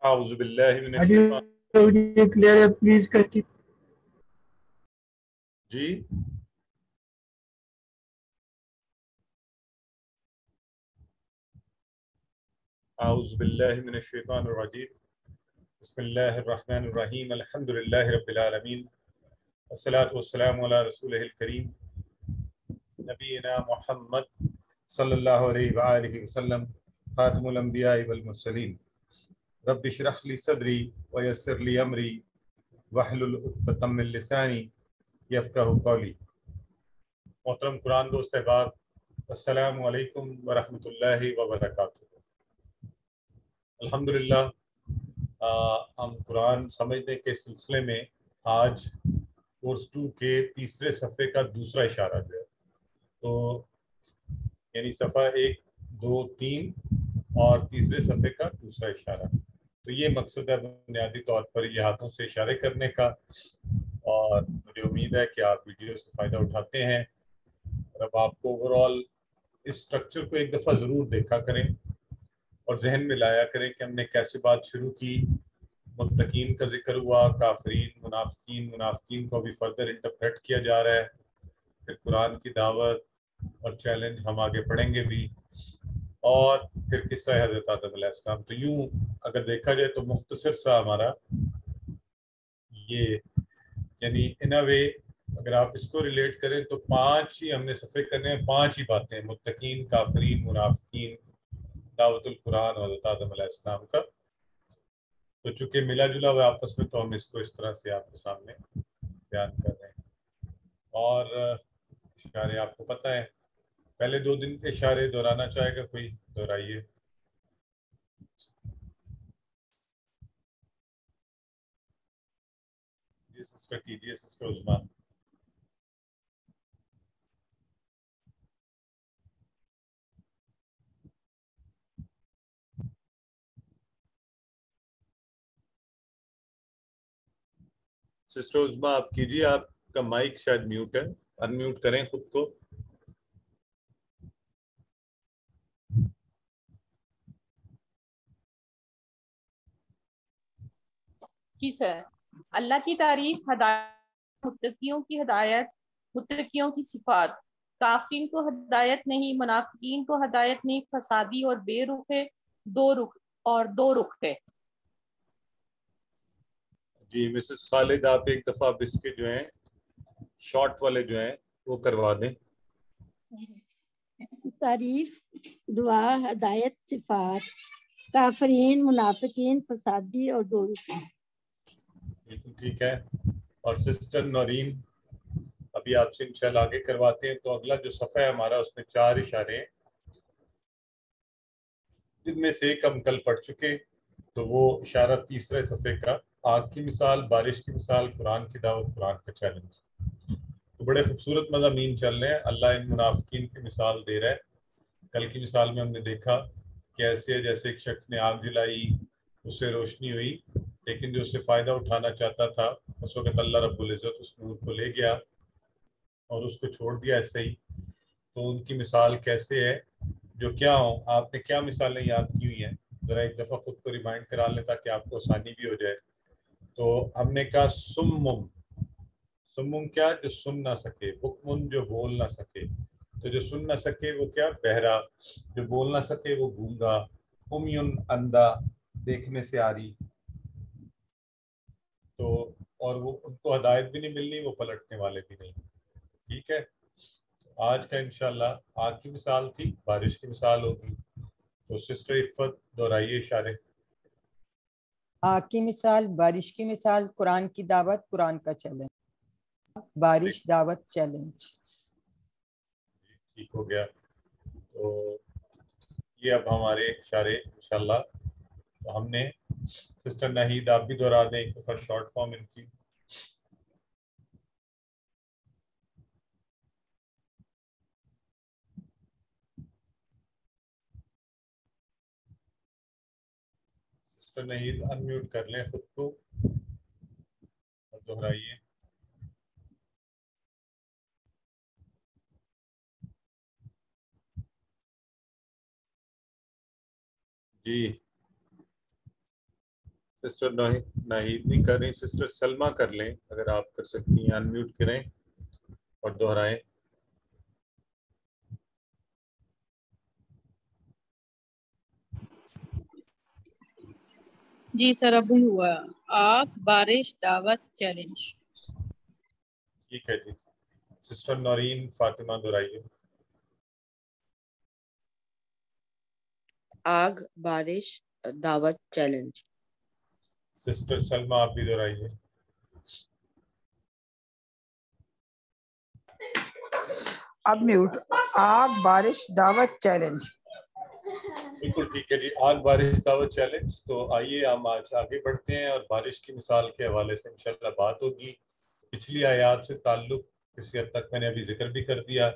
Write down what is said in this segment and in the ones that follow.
اعوذ باللہ من الشیطان آڈیو کلیئر ہے، پلیز کنٹینیو. جی اعوذ باللہ من الشیطان الرجیم بسم اللہ الرحمن الرحیم الحمد للہ رب العالمین والصلاة والسلام علی رسولہ الکریم نبینا محمد صلی اللہ علیہ وآلہ وسلم خاتم الانبیاء والمرسلین رب اشرح لی صدری ویسر لی امری واحلل عقدۃ من لسانی یفقہوا قولی. محترم قرآن دوست احباب، السلام علیکم ورحمۃ اللہ وبرکاتہ. الحمدللہ ہم قرآن سمجھنے کے سلسلے میں آج کورس 2 کے تیسرے صفحے کا دوسرا اشارہ جو ہے، تو یعنی صفحہ 1 2 3 اور تیسرے صفحے کا دوسرا اشارہ. تو یہ مقصد ہے بنیادی طور پر یہ ہاتھوں سے اشارے کرنے کا، اور مجھے امید ہے کہ آپ ویڈیو سے فائدہ اٹھاتے ہیں. اور اب آپ کو اوور آل اس سٹرکچر کو ایک دفعہ ضرور دیکھا کریں اور ذہن میں لایا کریں کہ ہم نے کیسے بات شروع کی. متقین کا ذکر ہوا، کافرین، منافقین کو ابھی فردر انٹرپریٹ کیا جا رہا ہے، پھر قرآن کی دعوت اور چیلنج ہم آگے پڑھیں گے بھی، اور پھر قصہ حضرت آدم علیہ السلام. تو یوں اگر دیکھا جائے تو مختصر سا ہمارا یہ یعنی ان اے وے اگر آپ اس کو ریلیٹ کریں تو 5 ہی ہم نے صفحے کرنے ہیں، 5 ہی باتیں: متقین، کافرین، منافقین، دعوت القرآن اور حضرت آدم علیہ السلام کا. تو چونکہ ملا جلا ہوا آپس میں، تو ہم اس کو اس طرح سے آپ کے سامنے بیان کر رہے ہیں. اور اشارے آپ کو پتہ ہے، پہلے 2 دن کے اشارے دہرانا چاہے گا کوئی؟ دہرائیے. یہ سسٹر کیجیے، سسٹر عثمان. سسٹر عظما آپ کیجیے، آپ کا مائک شاید میوٹ ہے، ان میوٹ کریں خود کو. جی سر. اللہ کی تعریف، ہدایت، متقیوں کی ہدایت، متقیوں کی صفات. کافرین کو ہدایت نہیں، منافقین کو ہدایت نہیں، فسادی اور بے رخ ہے، دو رخ ہے. جی مسز خالد، آپ ایک دفعہ اب اس کے جو ہیں شارٹ والے جو ہیں وہ کروا دیں. تعریف، دعا، ہدایت، صفات، کافرین، منافقین، فسادی اور دو رخ. بالکل ٹھیک ہے. اور سسٹر نورین، ابھی آپ سے انشاءاللہ آگے کرواتے ہیں. تو اگلا جو صفحہ ہے ہمارا، اس میں 4 اشارے ہیں، جن میں سے ایک ہم کل پڑھ چکے. تو وہ اشارہ تیسرے صفحے کا، آگ کی مثال، بارش کی مثال، قرآن کی دعوت، قرآن کا چیلنج. تو بڑے خوبصورت مضامین چل رہے ہیں. اللہ ان منافقین کی مثال دے رہا ہے. کل کی مثال میں ہم نے دیکھا کہ ایسے جیسے ایک شخص نے آگ جلائی، اس سے روشنی ہوئی، لیکن جو اس سے فائدہ اٹھانا چاہتا تھا، اس وقت اللہ رب العزت اس نور کو لے گیا اور اس کو چھوڑ دیا ایسے ہی. تو ان کی مثال کیسے ہے، جو کیا ہوں. آپ نے کیا مثالیں یاد کی ہوئی ہیں؟ ذرا ایک دفعہ خود کو ریمائنڈ کرا لیں تاکہ آپ کو آسانی بھی ہو جائے. تو ہم نے کہا سمم. سمم کیا؟ جو سن نہ سکے. بکمن جو بول نہ سکے. تو جو سن نہ سکے وہ کیا؟ بہرا. جو بول نہ سکے وہ گونگا. امیون اندھا، دیکھنے سے آری. تو اور وہ ان کو ہدایت بھی نہیں ملنی، وہ پلٹنے والے بھی نہیں. ٹھیک ہے. آج کا انشاءاللہ آگ کی مثال تھی، بارش کی مثال ہوگی. تو سسٹر عفت دہرائیے اشارے. آگ کی مثال، بارش کی مثال، قرآن کی دعوت، قرآن کا چیلنج. بارش، دعوت، چیلنج. ٹھیک ہو گیا. تو یہ اب ہمارے اشارے انشاءاللہ. تو ہم نے سسٹر ناہید آپ بھی دہرا دیں ایک دفعہ شارٹ فارم ان کی. سسٹر ناہید ان میوٹ کر لیں خود کو اور دہرائیے. جی سسٹر ناہید نہیں کر رہی، سسٹر سلمہ کر لیں اگر آپ کر سکتی ہیں، انمیوٹ کریں اور دہرائیں۔ جی سر ابھی ہوا، آگ بارش دعوت چیلنج۔ ٹھیک ہے جی، سسٹر نورین فاطمہ دہرائیے۔ آگ بارش دعوت چیلنج۔ سسٹر سلمہ آپ بھی دہرائیے۔ اب میوٹ، آگ بارش دعوت چیلنج۔ بالکل ٹھیک ہے جی، آگ بارش دعوت چیلنج۔ تو آئیے ہم آج آگے بڑھتے ہیں اور بارش کی مثال کے حوالے سے انشاءاللہ بات ہوگی۔ پچھلی آیات سے تعلق کسی حد تک میں نے ابھی ذکر بھی کر دیا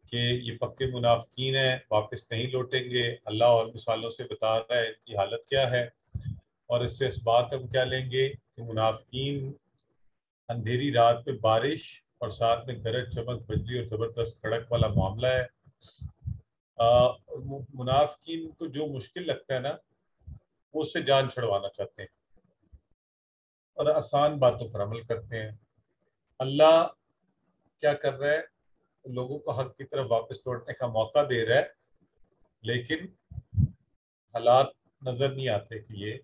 کہ یہ پکے منافقین ہیں، واپس نہیں لوٹیں گے۔ اللہ اور مثالوں سے بتا رہا ہے ان کی حالت کیا ہے، اور اس سے اس بات ہم کیا لیں گے کہ منافقین اندھیری رات میں بارش اور ساتھ میں گرج چمک بجلی اور زبردست کڑک والا معاملہ ہے۔ منافقین کو جو مشکل لگتا ہے نا، وہ اس سے جان چھڑوانا چاہتے ہیں اور آسان باتوں پر عمل کرتے ہیں۔ اللہ کیا کر رہا ہے؟ لوگوں کو حق کی طرف واپس لوٹنے کا موقع دے رہا ہے، لیکن حالات نظر نہیں آتے کہ یہ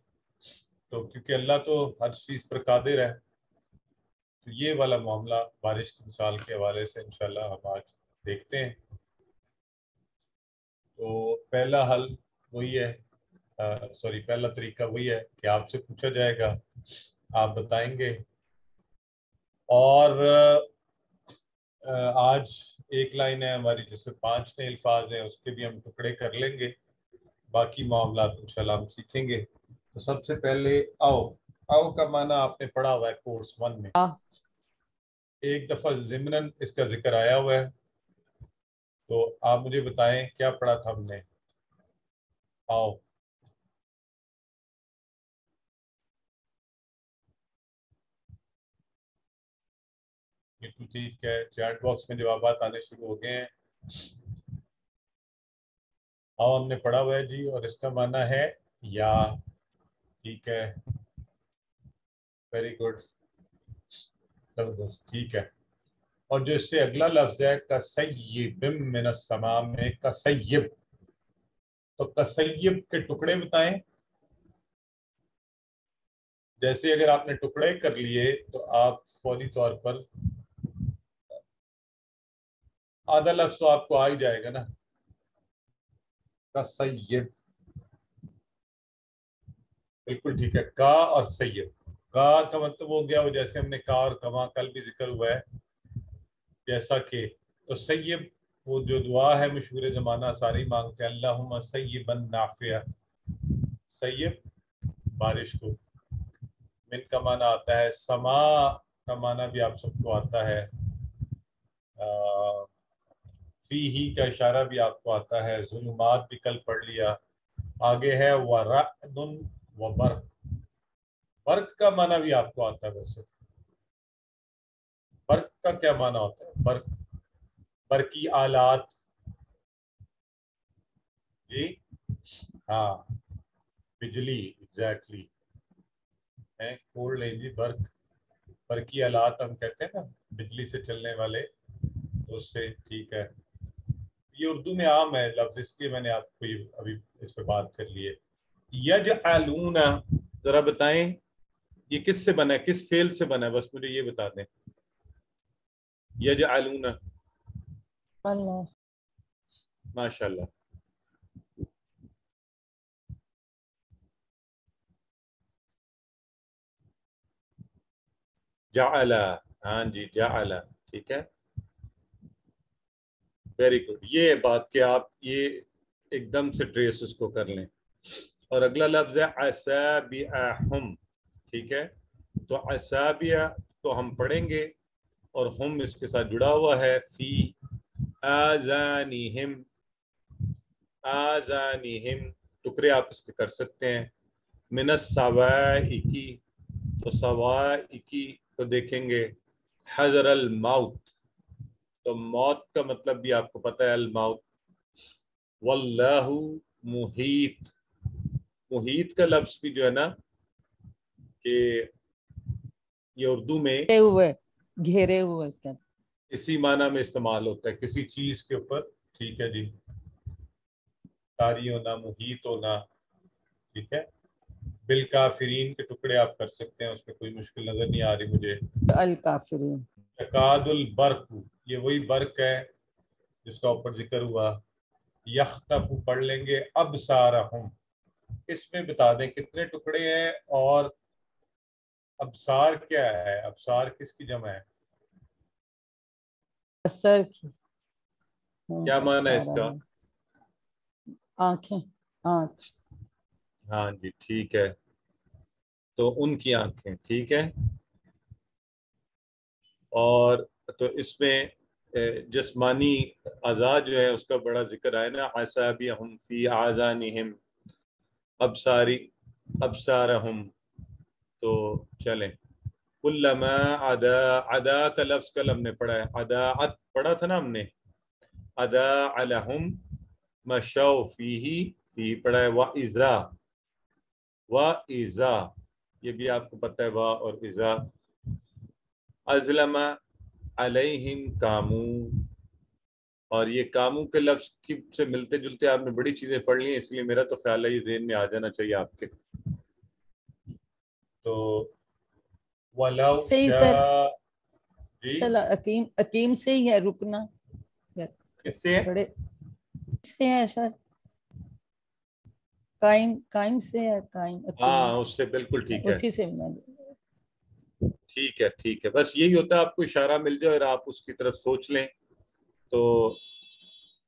تو، کیونکہ اللہ تو ہر چیز پر قادر ہے۔ تو یہ والا معاملہ بارش کی مثال کے حوالے سے انشاءاللہ ہم آج دیکھتے ہیں۔ تو پہلا حل وہی ہے، پہلا طریقہ وہی ہے کہ آپ سے پوچھا جائے گا، آپ بتائیں گے، اور آج ایک لائن ہے ہماری جس میں 5 نئے الفاظ ہیں، اس کے بھی ہم ٹکڑے کر لیں گے، باقی معاملات انشاءاللہ ہم سیکھیں گے۔ تو سب سے پہلے آؤ کا معنی آپ نے پڑھا ہوا ہے کورس 1 میں، ایک دفعہ ضمناً اس کا ذکر آیا ہوا ہے، تو آپ مجھے بتائیں کیا پڑھا تھا ہم نے؟ آؤ بالکل ٹھیک ہے، چیٹ باکس میں جوابات آنے شروع ہو گئے ہیں۔ آؤ ہم نے پڑھا ہوا ہے جی، اور اس کا معنی ہے یا، ٹھیک ہے، ویری گڈ، زبردست، ٹھیک ہے۔ اور جو اس سے اگلا لفظ ہے کسیب من السماء میں کسیب، تو کسیب کے ٹکڑے بتائیں۔ جیسے اگر آپ نے ٹکڑے کر لیے تو آپ فوری طور پر آدھا لفظ تو آپ کو آ ہی جائے گا نا، کسیب، بالکل ٹھیک ہے۔ کا اور سیب، کا مطلب ہو گیا وہ جیسے ہم نے کا اور کما کل بھی ذکر ہوا ہے جیسا کہ، تو سیب وہ جو دعا ہے مشہور زمانہ ساری مانگتے ہیں، اللہم سیبا نافعا، سیب بارش کو، من کا معنی آتا ہے سما کا معنی بھی آپ سب کو آتا ہے، فی ہی کا اشارہ بھی آپ کو آتا ہے، ظلمات بھی کل پڑھ لیا، آگے ہے ورعد وبرق، برق کا معنی بھی آپ کو آتا ہے۔ ویسے برق کا کیا معنی ہوتا ہے؟ برق، برقی آلات، جی ہاں، بجلی، ایگزیکٹلی، کوڑ لیں جی، برق، برقی آلات ہم کہتے ہیں نا، بجلی سے چلنے والے، اس سے، ٹھیک ہے۔ یہ اردو میں عام ہے لفظ، اس لیے میں نے آپ کو یہ ابھی اس پہ بات کر لی ہے۔ یجعلون، ذرا بتائیں یہ کس سے بنا ہے، کس فعل سے بنا ہے، بس مجھے یہ بتا دیں۔ یجعلون، اللہ، ماشاءاللہ، جعل، ہاں جی جعل، ٹھیک ہے، ویری گڈ۔ یہ بات کہ آپ یہ ایک دم سے ٹریس اس کو کر لیں۔ اور اگلا لفظ ہے اصابعہم، ٹھیک ہے، تو اصابع تو ہم پڑھیں گے اور ہم اس کے ساتھ جڑا ہوا ہے، فی آذانہم، آذانہم، ٹکڑے آپ اس کے کر سکتے ہیں، من الصواعق، تو صواعق کو دیکھیں گے، حذر الموت، تو موت کا مطلب بھی آپ کو پتہ ہے، الموت، واللہ محیط، محیط کا لفظ بھی جو ہے نا کہ یہ اردو میں گھیرے ہوئے اس کا اسی معنی میں استعمال ہوتا ہے کسی چیز کے اوپر. ٹھیک ہے جی. طاری ہونا، محیط ہونا. ٹھیک ہے. بالکافرین کے ٹکڑے آپ کر سکتے ہیں، اس میں کوئی مشکل نظر نہیں آ رہی مجھے. الکافرین. یکاد البرق، یہ وہی برق ہے جس کا اوپر ذکر ہوا. یخطف پڑھ لیں گے ابصارہم. اس میں بتا دیں کتنے ٹکڑے ہیں اور ابصار کیا ہے؟ ابصار کس کی جمع ہے؟ بصر کی. کیا معنی ہے اس کا؟ آنکھیں. آنکھ. ہاں جی ٹھیک ہے. تو ان کی آنکھیں. ٹھیک ہے. اور تو اس میں جسمانی اعضاء جو ہے اس کا بڑا ذکر آئے نا. اصابعہم فی آذانہم ابصارہم. تو چلیں. کلما عدا کا لفظ کل ہم نے پڑھا ہے. عداعت پڑھا تھا نا ہم نے. عداء لہم مشوا فیہ، فی پڑھا ہے. وَإِذَا یہ بھی آپ کو پتہ ہے. وا اور اذا. ازلم علیہم کامو، اور یہ کامو کے لفظ کی سے ملتے جلتے آپ نے بڑی چیزیں پڑھ لی ہیں، اس لیے میرا تو خیال ہے یہ ذہن میں آ جانا چاہیے آپ کے. تو وَلَوْ صحیح سر. شَاءَ جی حکیم سے ہی ہے رکنا. کس سے ہے؟ بڑے سے ہے سر. قائم سے ہے. قائم. ہاں اس سے بالکل ٹھیک ہے. اسی سے ٹھیک ہے ٹھیک ہے. بس یہی ہوتا ہے، آپ کو اشارہ مل جائے اور آپ اس کی طرف سوچ لیں تو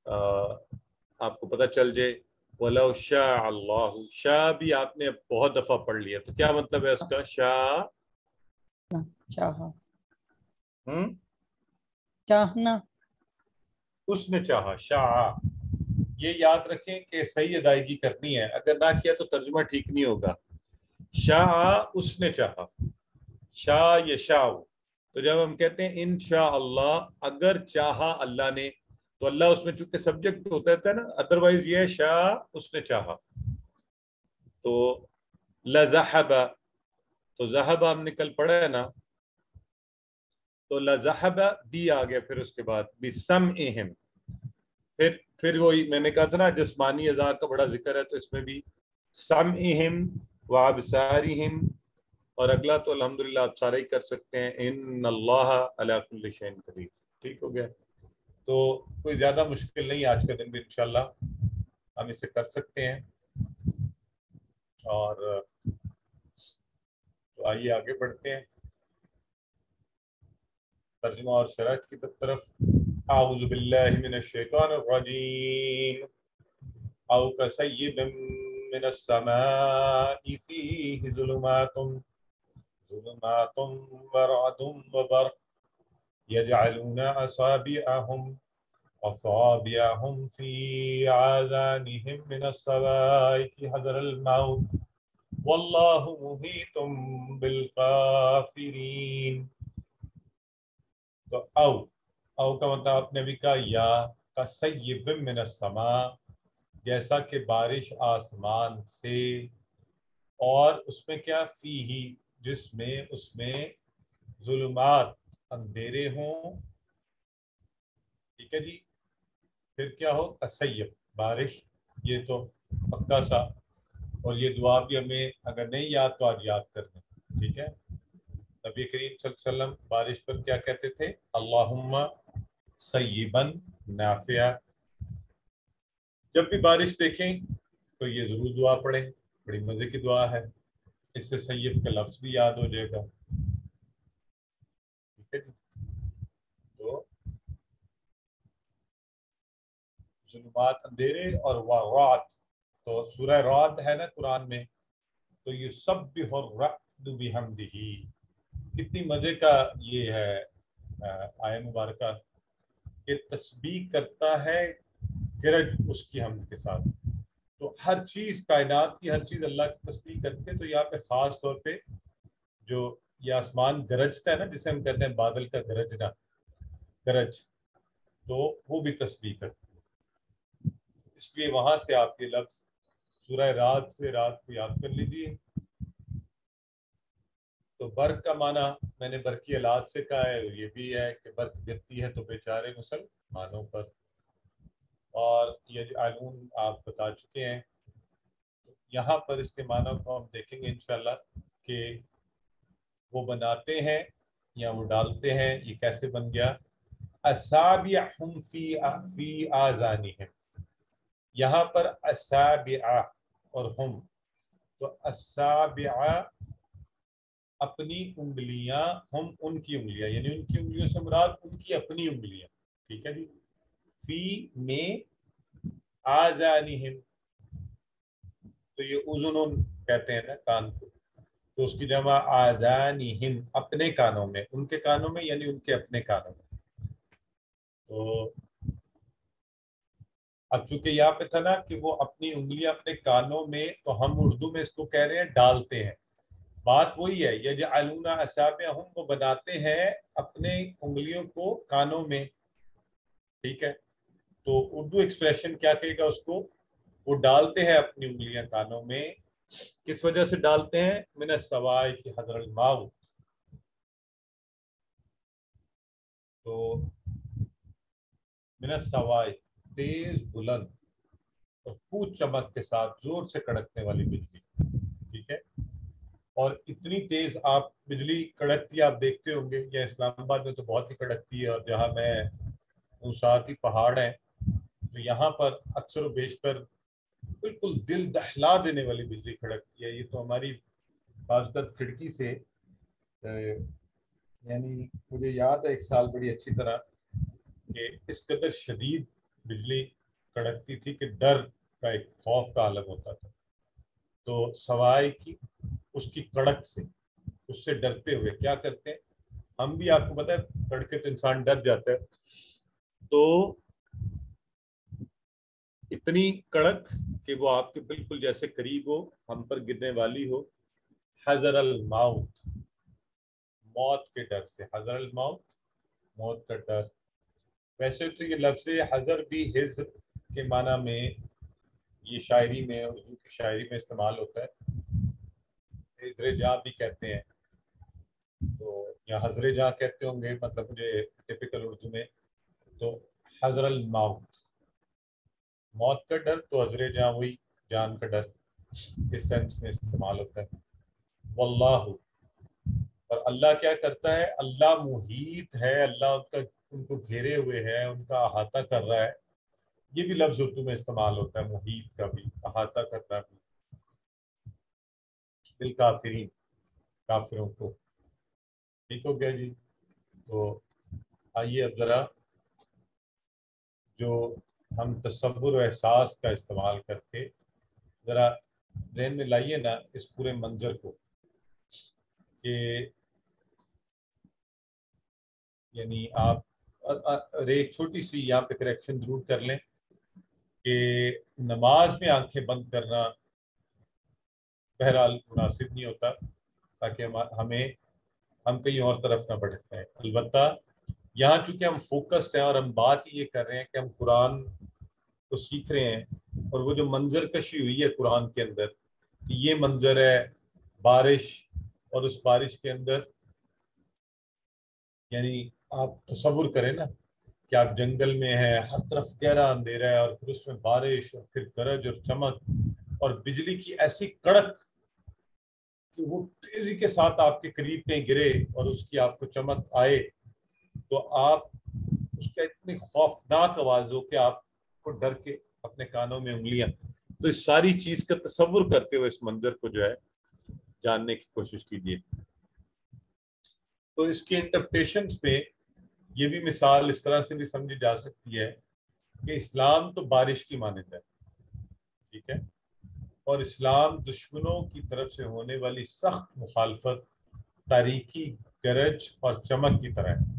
آپ کو پتہ چل جائے. وَلَوْ شَاءَ اللَّهُ. شاء بھی آپ نے بہت دفعہ پڑھ لیا، تو کیا مطلب ہے اس کا؟ شاء چاہا. ہم چاہنا. اس نے چاہا. شاء یہ یاد رکھیں کہ صحیح ادائیگی کرنی ہے، اگر نہ کیا تو ترجمہ ٹھیک نہیں ہوگا. شاء اس نے چاہا. شاء یشاء. تو جب ہم کہتے ہیں انشاء اللہ، اگر چاہا اللہ نے، تو اللہ اس میں چونکہ سبجیکٹ ہوتا ہے نا، ادروائز یہ شاء اس نے چاہا. تو لذهب، تو ذهب ہم نے کل پڑھا ہے نا، تو لذهب بھی آ گیا پھر اس کے بعد بسمعہم. پھر وہی میں نے کہا تھا نا جسمانی اعضاء کا بڑا ذکر ہے، تو اس میں بھی سمعہم وابصارہم. اور اگلا تو الحمدللہ آپ سارے ہی کر سکتے ہیں. ان اللہ علی کل شیء قدیر. ٹھیک ہو گیا. تو کوئی زیادہ مشکل نہیں، آج کا دن بھی انشاءاللہ ہم اسے کر سکتے ہیں. اور تو آئیے آگے بڑھتے ہیں ترجمہ اور شرح کی طرف. اعوذ باللہ من الشیطان الرجیم. او کصیب من السماء فیہ ظلمات ورعد وبرق يجعلون أصابعهم في آذانهم من الصواعق حذر الموت والله محيط بالكافرين. تو او کا مطلب آپ نے بھی کہا یا کصیب من السماء، جیسا کہ بارش آسمان سے، اور اس میں کیا فیہی جس میں اس میں ظلمات اندھیرے ہوں. ٹھیک ہے جی. پھر کیا ہو؟ کصیب بارش. یہ تو پکا سا، اور یہ دعا بھی ہمیں اگر نہیں یاد تو آج یاد کر دیں. ٹھیک ہے. نبی کریم صلی اللہ علیہ وسلم بارش پر کیا کہتے تھے؟ اللہم سیباً نافعا. جب بھی بارش دیکھیں تو یہ ضرور دعا پڑھیں، بڑی مزے کی دعا ہے. اس سے سیب کا لفظ بھی یاد ہو جائے گا. ٹھیک ہے جی. تو ظلمات اندھیرے اور رعد، تو سورہ رعد ہے نا قرآن میں، تو یہ یسبح الرعد بحمدہ. کتنی مزے کا یہ ہے آیہ مبارکہ کہ تسبیح کرتا ہے گرج اس کی حمد کے ساتھ. تو ہر چیز کائنات کی ہر چیز اللہ کی تسبیح کرتے. تو یہاں پہ خاص طور پہ جو یہ آسمان گرجتا ہے نا، جسے ہم کہتے ہیں بادل کا گرجنا، گرج، تو وہ بھی تسبیح کرتے. اس لیے وہاں سے آپ یہ لفظ سورہ رات سے رات کو یاد کر لیجیے. تو برق کا معنی میں نے برقی آلات سے کہا ہے، یہ بھی ہے کہ برق گرتی ہے تو بیچارے مسلمانوں پر، اور یہ قانون آپ بتا چکے ہیں۔ یہاں پر اس کے معنی کو ہم دیکھیں گے انشاءاللہ کہ وہ بناتے ہیں یا وہ ڈالتے ہیں، یہ کیسے بن گیا۔ اصابعہم فی آذانہم، یہاں پر اصابع اور ہم، تو اصابع اپنی انگلیاں، ہم ان کی انگلیاں، یعنی ان کی انگلیوں سے مراد ان کی اپنی انگلیاں، ٹھیک ہے جی۔ فی میں آذانہم، تو یہ اذن کہتے ہیں نا کان کو، تو اس کی جمع آذانہم، اپنے کانوں میں، ان کے کانوں میں یعنی ان کے اپنے کانوں میں۔ تو اب چونکہ یہاں پہ تھا نا کہ وہ اپنی انگلیاں اپنے کانوں میں، تو ہم اردو میں اس کو کہہ رہے ہیں ڈالتے ہیں، بات وہی ہے، یجعلون اصابعہم، وہ بناتے ہیں اپنے انگلیوں کو کانوں میں، ٹھیک ہے۔ تو اردو ایکسپریشن کیا کہے گا اس کو، وہ ڈالتے ہیں اپنی انگلیاں کانوں میں، کس وجہ سے ڈالتے ہیں، من السواء کی حذر الموت، تو من السواء تیز بلند اور خوب چمک کے ساتھ زور سے کڑکنے والی بجلی، ٹھیک ہے۔ اور اتنی تیز آپ بجلی کڑکتی آپ دیکھتے ہوں گے، یا اسلام آباد میں تو بہت ہی کڑکتی ہے، اور جہاں میں وہ ساتھ ہی پہاڑ ہیں، تو یہاں پر اکثر و بیشتر بالکل دل دہلا دینے والی بجلی کڑکتی ہے۔ یہ تو ہماری بعض اوقات کھڑکی سے یعنی مجھے یاد ہے ایک سال بڑی اچھی طرح کہ اس قدر شدید بجلی کڑکتی تھی کہ ڈر کا ایک خوف کا عالم ہوتا تھا، تو سوائے کی اس کی کڑک سے، اس سے ڈرتے ہوئے کیا کرتے ہیں ہم بھی، آپ کو پتہ ہے کڑکے تو انسان ڈر جاتا ہے، تو اتنی کڑک کہ وہ آپ کے بالکل جیسے قریب ہو، ہم پر گرنے والی ہو، حذر الموت، موت کے ڈر سے، حذر الموت، موت کا ڈر۔ ویسے تو یہ لفظ حذر بھی حذر کے معنی میں یہ شاعری میں، اردو کی شاعری میں استعمال ہوتا ہے، حذر جاں بھی کہتے ہیں، تو یا حضر جاں کہتے ہوں گے، مطلب مجھے ٹپیکل اردو میں، تو حذر الموت، موت کا ڈر، تو حضر جاں وہی جان کا ڈر، اس سینس میں استعمال ہوتا ہے۔ واللہ، اور اللہ کیا کرتا ہے، اللہ محیط ہے، اللہ ان کو گھیرے ہوئے ہے، ان کا احاطہ کر رہا ہے، یہ بھی لفظ اردو میں استعمال ہوتا ہے، محیط کا بھی، احاطہ کرنا بھی، بالکافرین، کافروں کو، ٹھیک ہو گیا جی۔ تو آئیے اب ذرا جو ہم تصور و احساس کا استعمال کر کے ذرا ذہن میں لائیے نا اس پورے منظر کو، کہ یعنی آپ ایک چھوٹی سی یہاں پہ کریکشن ضرور کر لیں کہ نماز میں آنکھیں بند کرنا بہرحال مناسب نہیں ہوتا، تاکہ ہم کہیں اور طرف نہ بھٹکتے ہیں۔ البتہ یہاں چونکہ ہم فوکسڈ ہیں اور ہم بات یہ کر رہے ہیں کہ ہم قرآن کو سیکھ رہے ہیں، اور وہ جو منظر کشی ہوئی ہے قرآن کے اندر کہ یہ منظر ہے بارش، اور اس بارش کے اندر یعنی آپ تصور کریں نا کہ آپ جنگل میں ہیں، ہر طرف گہرا اندھیرا ہے، اور پھر اس میں بارش، اور پھر گرج اور چمک، اور بجلی کی ایسی کڑک کہ وہ تیزی کے ساتھ آپ کے قریب کہیں گرے اور اس کی آپ کو چمک آئے، تو آپ اس کا اتنی خوفناک آواز ہو کہ آپ کو ڈر کے اپنے کانوں میں انگلیاں، تو اس ساری چیز کا تصور کرتے ہوئے اس منظر کو جو ہے جاننے کی کوشش کیجیے۔ تو اس کے انٹرپریٹیشنز پہ یہ بھی مثال اس طرح سے بھی سمجھی جا سکتی ہے کہ اسلام تو بارش کی مانند ہے، ٹھیک ہے، اور اسلام دشمنوں کی طرف سے ہونے والی سخت مخالفت، تاریکی، گرج اور چمک کی طرح ہے،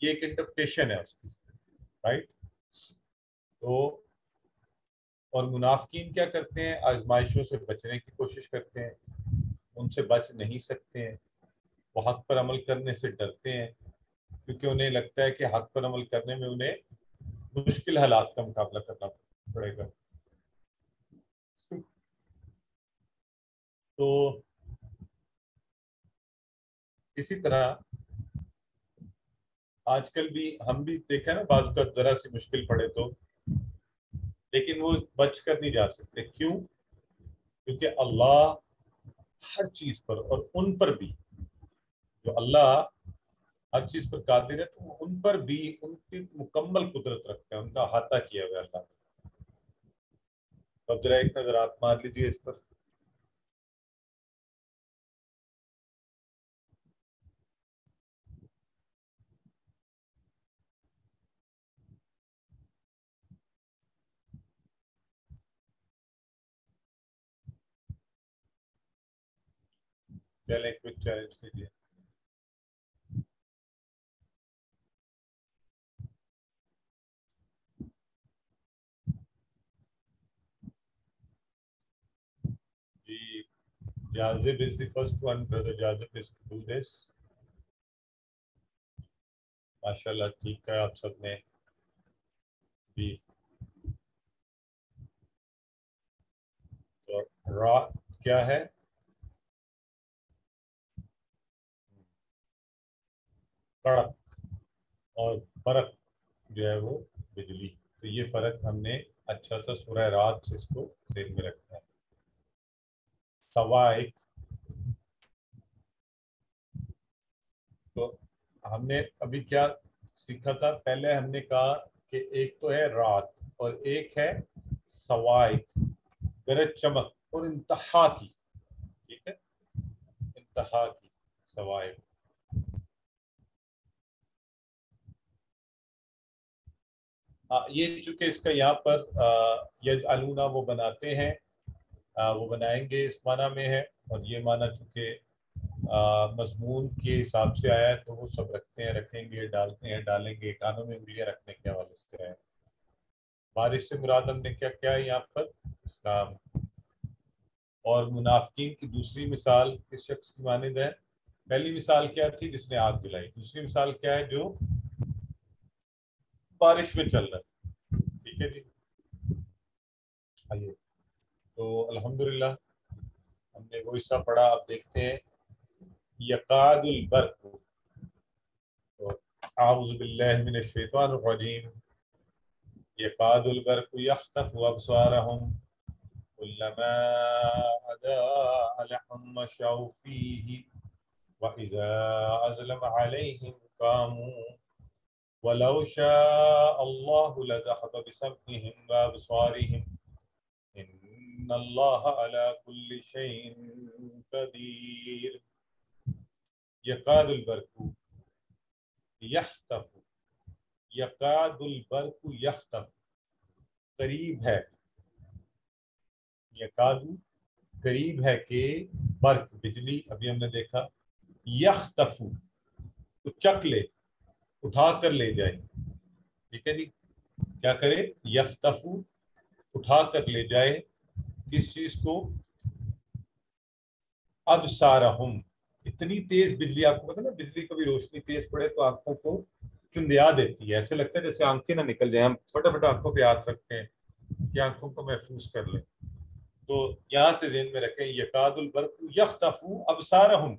یہ ایک انٹرپریٹیشن ہے اس کی، رائٹ۔ تو اور منافقین کیا کرتے ہیں، آزمائشوں سے بچنے کی کوشش کرتے ہیں، ان سے بچ نہیں سکتے ہیں، وہ حق پر عمل کرنے سے ڈرتے ہیں، کیونکہ انہیں لگتا ہے کہ حق پر عمل کرنے میں انہیں مشکل حالات کا مقابلہ کرنا پڑے گا۔ تو اسی طرح آج کل بھی ہم بھی دیکھیں نا، بعض کا ذرا سی مشکل پڑے تو، لیکن وہ بچ کر نہیں جا سکتے. کیوں؟ کیونکہ اللہ ہر چیز پر، اور ان پر بھی جو اللہ ہر چیز پر قادر ہے، تو ان پر بھی ان کی مکمل قدرت رکھتے ہیں، ان کا احاطہ کیا ہوا ہے اللہ نے. اب ذرا ایک نظر آپ مار لیجیے اس پر. چلیں کوئی چیلنج کیجیے. جی Jazib is the first one. Brother Jazib is to do this. ماشاءاللہ ٹھیک ہے آپ سب نے. جی تو را کیا ہے؟ کڑک، اور برق جو ہے وہ بجلی. تو یہ فرق ہم نے اچھا سا سورہ رات سے اس کو ذہن میں رکھنا ہے. صواعق، تو ہم نے ابھی کیا سیکھا تھا؟ پہلے ہم نے کہا کہ ایک تو ہے رات اور ایک ہے صواعق، گرج چمک اور انتہا کی. ٹھیک ہے، انتہا کی صواعق. یہ چونکہ اس کا یہاں پر یجعلون وہ بناتے ہیں، وہ بنائیں گے اس معنی میں ہے، اور یہ معنی چونکہ مضمون کے حساب سے آیا ہے تو وہ سب رکھتے ہیں، رکھیں گے، ڈالتے ہیں، ڈالیں گے، کانوں میں انگلیاں رکھنے کے حوالے سے ہے. بارش سے مراد ہم نے کیا کیا ہے یہاں پر؟ اسلام. اور منافقین کی دوسری مثال کس شخص کی مانند ہے؟ پہلی مثال کیا تھی؟ جس نے آگ جلائی. دوسری مثال کیا ہے؟ جو بارش میں چل رہا ہے. ٹھیک ہے جی. آئیے تو الحمدللہ ہم نے وہ حصہ پڑھا. آپ دیکھتے ہیں یقاد البرق. اعوذ باللہ من الشیطان الرجیم. یقاد البرق یخطف ابصارهم كلما اضاء لهم مشوا فيه واذا اظلم عليهم قاموا ولو شاء الله لذهب بسمعهم وابصارهم ان اللہ علی کل شیء قدیر. یقاد البرق یخطف، یقاد البرق یخطف، قریب ہے، یقاد قریب ہے کہ برق بجلی، ابھی ہم نے دیکھا، یخطف تو چک لے، اٹھا کر لے جائے. ٹھیک ہے جی. کیا کرے؟ یخطف اٹھا کر لے جائے. کس چیز کو؟ ابصارہم. اتنی تیز بجلی، آپ کو پتا نا بجلی کبھی روشنی تیز پڑے تو آنکھوں کو چندیا دیتی ہے، ایسے لگتا ہے جیسے آنکھیں نہ نکل جائیں. ہم فٹافٹ آنکھوں پہ ہاتھ رکھتے ہیں کہ آنکھوں کو محفوظ کر لیں. تو یہاں سے ذہن میں رکھیں یقاد البرق یخطف ابصارہم،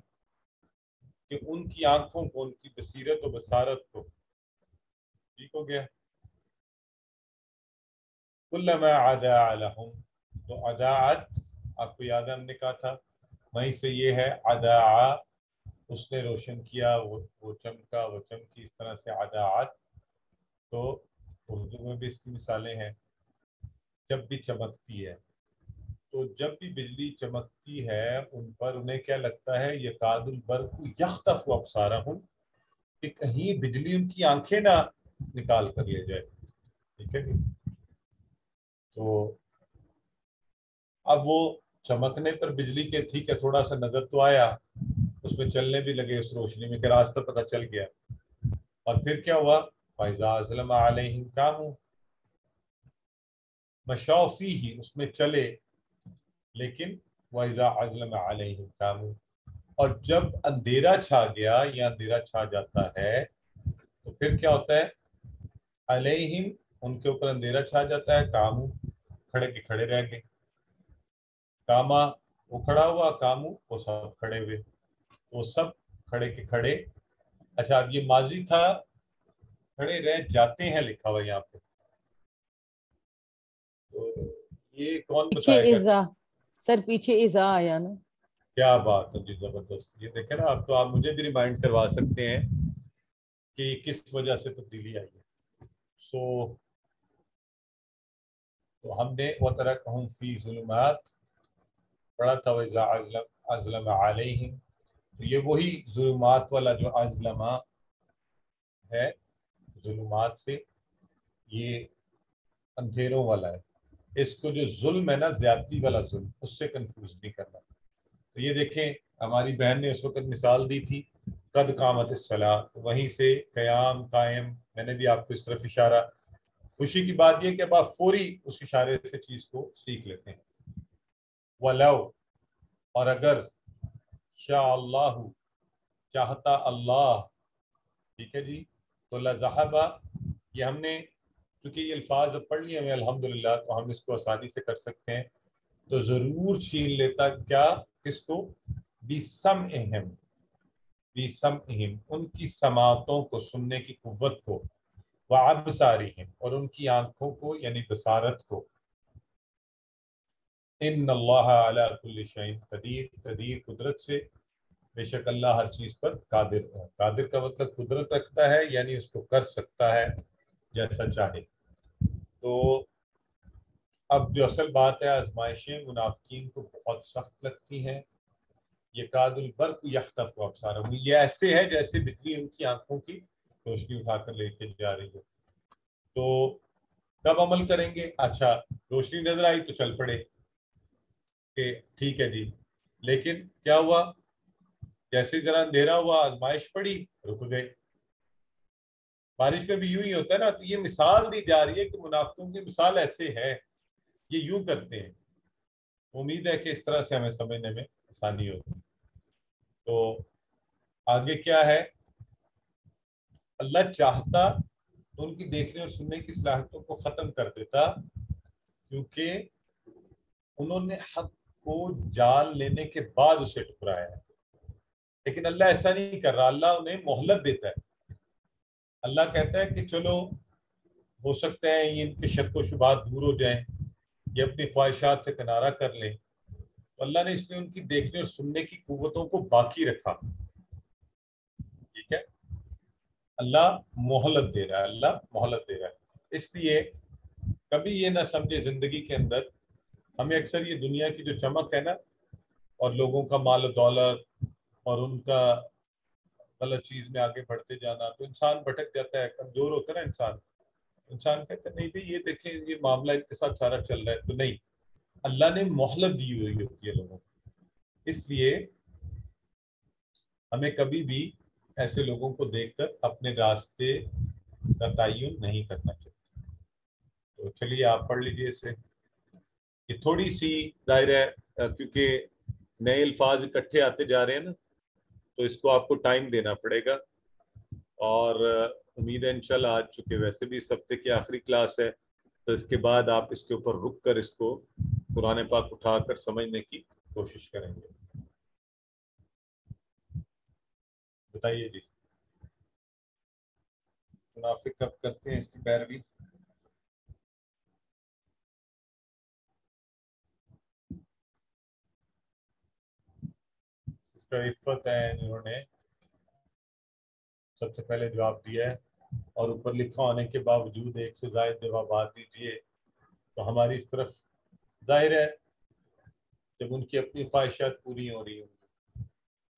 کہ ان کی آنکھوں کو، ان کی بصیرت و بصارت کو. ٹھیک ہو گیا. کلما عداء لہم، تو عداعت آپ کو یاد ہے ہم نے کہا تھا وہیں سے یہ ہے عداء، اس نے روشن کیا، وہ چمکا، وہ چمکی، اس طرح سے عداعت. تو اردو میں بھی اس کی مثالیں ہیں. جب بھی چمکتی ہے، تو جب بھی بجلی چمکتی ہے ان پر انہیں کیا لگتا ہے؟ یقاد البرق یخطف ابصارہم، کہ کہیں بجلی ان کی آنکھیں نہ نکال کر لے جائے. ٹھیک ہے جی. تو اب وہ چمکنے پر بجلی کے ٹھیک ہے تھوڑا سا نظر تو آیا، اس میں چلنے بھی لگے اس روشنی میں کہ راستہ پتہ چل گیا. اور پھر کیا ہوا؟ فَإِذَا أَظْلَمَ عَلَيْهِمْ قَامُوا، مشوا فِيهِ، اس میں چلے، لیکن وَإِذَا أَظْلَمَ عَلَيْهِمْ قَامُوا، اور جب اندھیرا چھا گیا یا اندھیرا چھا جاتا ہے تو پھر کیا ہوتا ہے؟ علیہم، ان کے اوپر اندھیرا چھا جاتا ہے، قاموا، کھڑے کے کھڑے رہ گئے. کاما وہ کھڑا ہوا، کامو وہ سب کھڑے ہوئے. وہ سب کھڑے کے کھڑے. اچھا اب یہ ماضی تھا, کھڑے رہ جاتے ہیں لکھا ہوا یہاں پہ, تو یہ کون پیچھے بتائے گا؟ ازا سر, پیچھے ازا آیا نا. کیا بات ہے جی, زبردست. یہ دیکھیں نا, اب تو آپ مجھے بھی ریمائنڈ کروا سکتے ہیں کہ کس وجہ سے تبدیلی آئی ہے. تو ہم نے وَتَرَكَهُمْ فِي ظُلُمَاتٍ پڑھا تھا, وَإِذَا أَظْلَمَ عَلَيْهِمْ, تو یہ وہی ظلمات والا جو ازلمہ ہے, ظلمات سے یہ اندھیروں والا ہے. اس کو جو ظلم ہے نا, زیادتی والا ظلم, اس سے کنفیوز نہیں کرنا. تو یہ دیکھیں ہماری بہن نے اس وقت مثال دی تھی قد قامت الصلاۃ, وہیں سے قیام قائم. میں نے بھی آپ کو اس طرف اشارہ. خوشی کی بات یہ کہ اب آپ فوری اس اشارے سے چیز کو سیکھ لیتے ہیں. وَلَوْ, اور اگر, شاء اللہ, چاہتا اللہ, ٹھیک ہے جی, تو لذہب, یہ ہم نے چونکہ یہ الفاظ اب پڑھ لیے ہمیں الحمدللہ, تو ہم اس کو آسانی سے کر سکتے ہیں. تو ضرور چھین لیتا کیا, کس کو, بِسَمْعِهِمْ, بِسَمْعِهِمْ, ان کی سماعتوں کو, سننے کی قوت کو, وَأَبْصَارِهِمْ, اور ان کی آنکھوں کو یعنی بصارت کو. ان اللہ علی کل شیء قدیر, قدیر قدرت سے, بے شک اللہ ہر چیز پر قادر ہے. قادر کا مطلب قدرت رکھتا ہے, یعنی اس کو کر سکتا ہے جیسا چاہے. تو اب جو اصل بات ہے, آزمائشیں منافقین کو بہت سخت لگتی ہیں. یکاد البرق یخطف ابصارہم, یہ ایسے ہے جیسے بجلی ان کی آنکھوں کی روشنی اٹھا کر لے کے جا رہی ہے. تو کب عمل کریں گے؟ اچھا روشنی نظر آئی تو چل پڑے کہ ٹھیک ہے جی, لیکن کیا ہوا, جیسے ذرا اندھیرا ہوا, آزمائش پڑی, رک گئے. بارش میں بھی یوں ہی ہوتا ہے نا. تو یہ مثال دی جا رہی ہے کہ منافقوں کی مثال ایسے ہے, یہ یوں کرتے ہیں. امید ہے کہ اس طرح سے ہمیں سمجھنے میں آسانی ہوگی. تو آگے کیا ہے, اللہ چاہتا تو ان کی دیکھنے اور سننے کی صلاحیتوں کو ختم کر دیتا, کیونکہ انہوں نے حق کو جان لینے کے بعد اسے ٹکرایا ہے. لیکن اللہ ایسا نہیں کر رہا, اللہ انہیں مہلت دیتا ہے. اللہ کہتا ہے کہ چلو ہو سکتا ہے یہ ان کے شک و شبہات دور ہو جائیں, یہ اپنی خواہشات سے کنارہ کر لیں. تو اللہ نے اس میں ان کی دیکھنے اور سننے کی قوتوں کو باقی رکھا. ٹھیک ہے, اللہ مہلت دے رہا ہے, اللہ مہلت دے رہا ہے. اس لیے کبھی یہ نہ سمجھے زندگی کے اندر, ہمیں اکثر یہ دنیا کی جو چمک ہے نا, اور لوگوں کا مال و دولت اور ان کا غلط چیز میں آگے بڑھتے جانا, تو انسان بھٹک جاتا ہے, کمزور ہوتا ہے نا انسان. انسان کہتا ہے نہیں بھائی یہ دیکھیں یہ معاملہ ان کے ساتھ سارا چل رہا ہے. تو نہیں, اللہ نے مہلت دی ہوئی ہوتی ہے لوگوں کو. اس لیے ہمیں کبھی بھی ایسے لوگوں کو دیکھ کر اپنے راستے کا تعین نہیں کرنا چاہیے. تو چلیے آپ پڑھ لیجیے اسے. یہ تھوڑی سی ظاہر ہے کیونکہ نئے الفاظ اکٹھے آتے جا رہے ہیں نا, تو اس کو آپ کو ٹائم دینا پڑے گا. اور امید ہے انشاءاللہ آج چکے ویسے بھی اس ہفتے کی آخری کلاس ہے, تو اس کے بعد آپ اس کے اوپر رک کر اس کو قرآن پاک اٹھا کر سمجھنے کی کوشش کریں گے. بتائیے جی, منافق کب کرتے ہیں اس کی پیروی؟ سسٹر عفت ہیں جنہوں نے سب سے پہلے جواب دیا ہے, اور اوپر لکھا ہونے کے باوجود ایک سے زائد جوابات دیجیے. تو ہماری اس طرف ظاہر ہے جب ان کی اپنی خواہشات پوری ہو رہی ہوں,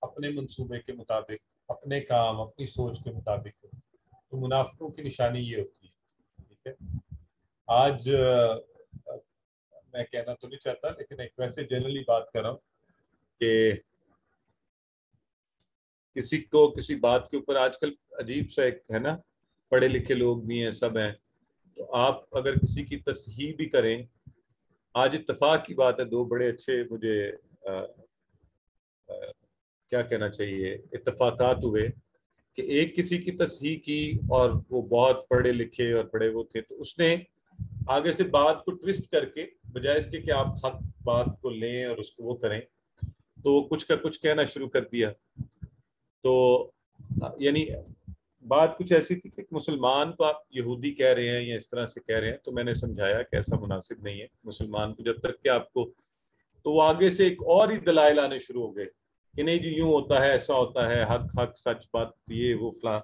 اپنے منصوبے کے مطابق, اپنے کام اپنی سوچ کے مطابق, تو منافقوں کی نشانی یہ ہوتی ہے. ٹھیک ہے, آج میں کہنا تو نہیں چاہتا, لیکن ایک ویسے جنرلی بات کر رہا ہوں کہ کسی کو کسی بات کے اوپر آج کل عجیب سا ایک ہے نا, پڑھے لکھے لوگ بھی ہیں, سب ہیں, تو آپ اگر کسی کی تصحیح بھی کریں, آج اتفاق کی بات ہے, دو بڑے اچھے مجھے کیا کہنا چاہیے اتفاقات ہوئے کہ ایک کسی کی تصحیح کی اور وہ بہت پڑھے لکھے اور بڑے وہ تھے, تو اس نے آگے سے بات کو ٹوسٹ کر کے بجائے اس کے کہ آپ حق بات کو لیں اور اس کو وہ کریں, تو وہ کچھ کا کچھ کہنا شروع کر دیا. تو یعنی بات کچھ ایسی تھی کہ مسلمان کو آپ یہودی کہہ رہے ہیں یا اس طرح سے کہہ رہے ہیں، تو میں نے سمجھایا کہ ایسا مناسب نہیں ہے مسلمان کو، جب تک کہ آپ کو، تو وہ آگے سے ایک اور ہی دلائل آنے شروع ہو گئے کہ نہیں جی یوں ہوتا ہے، ایسا ہوتا ہے، حق حق سچ بات، یہ وہ فلاں.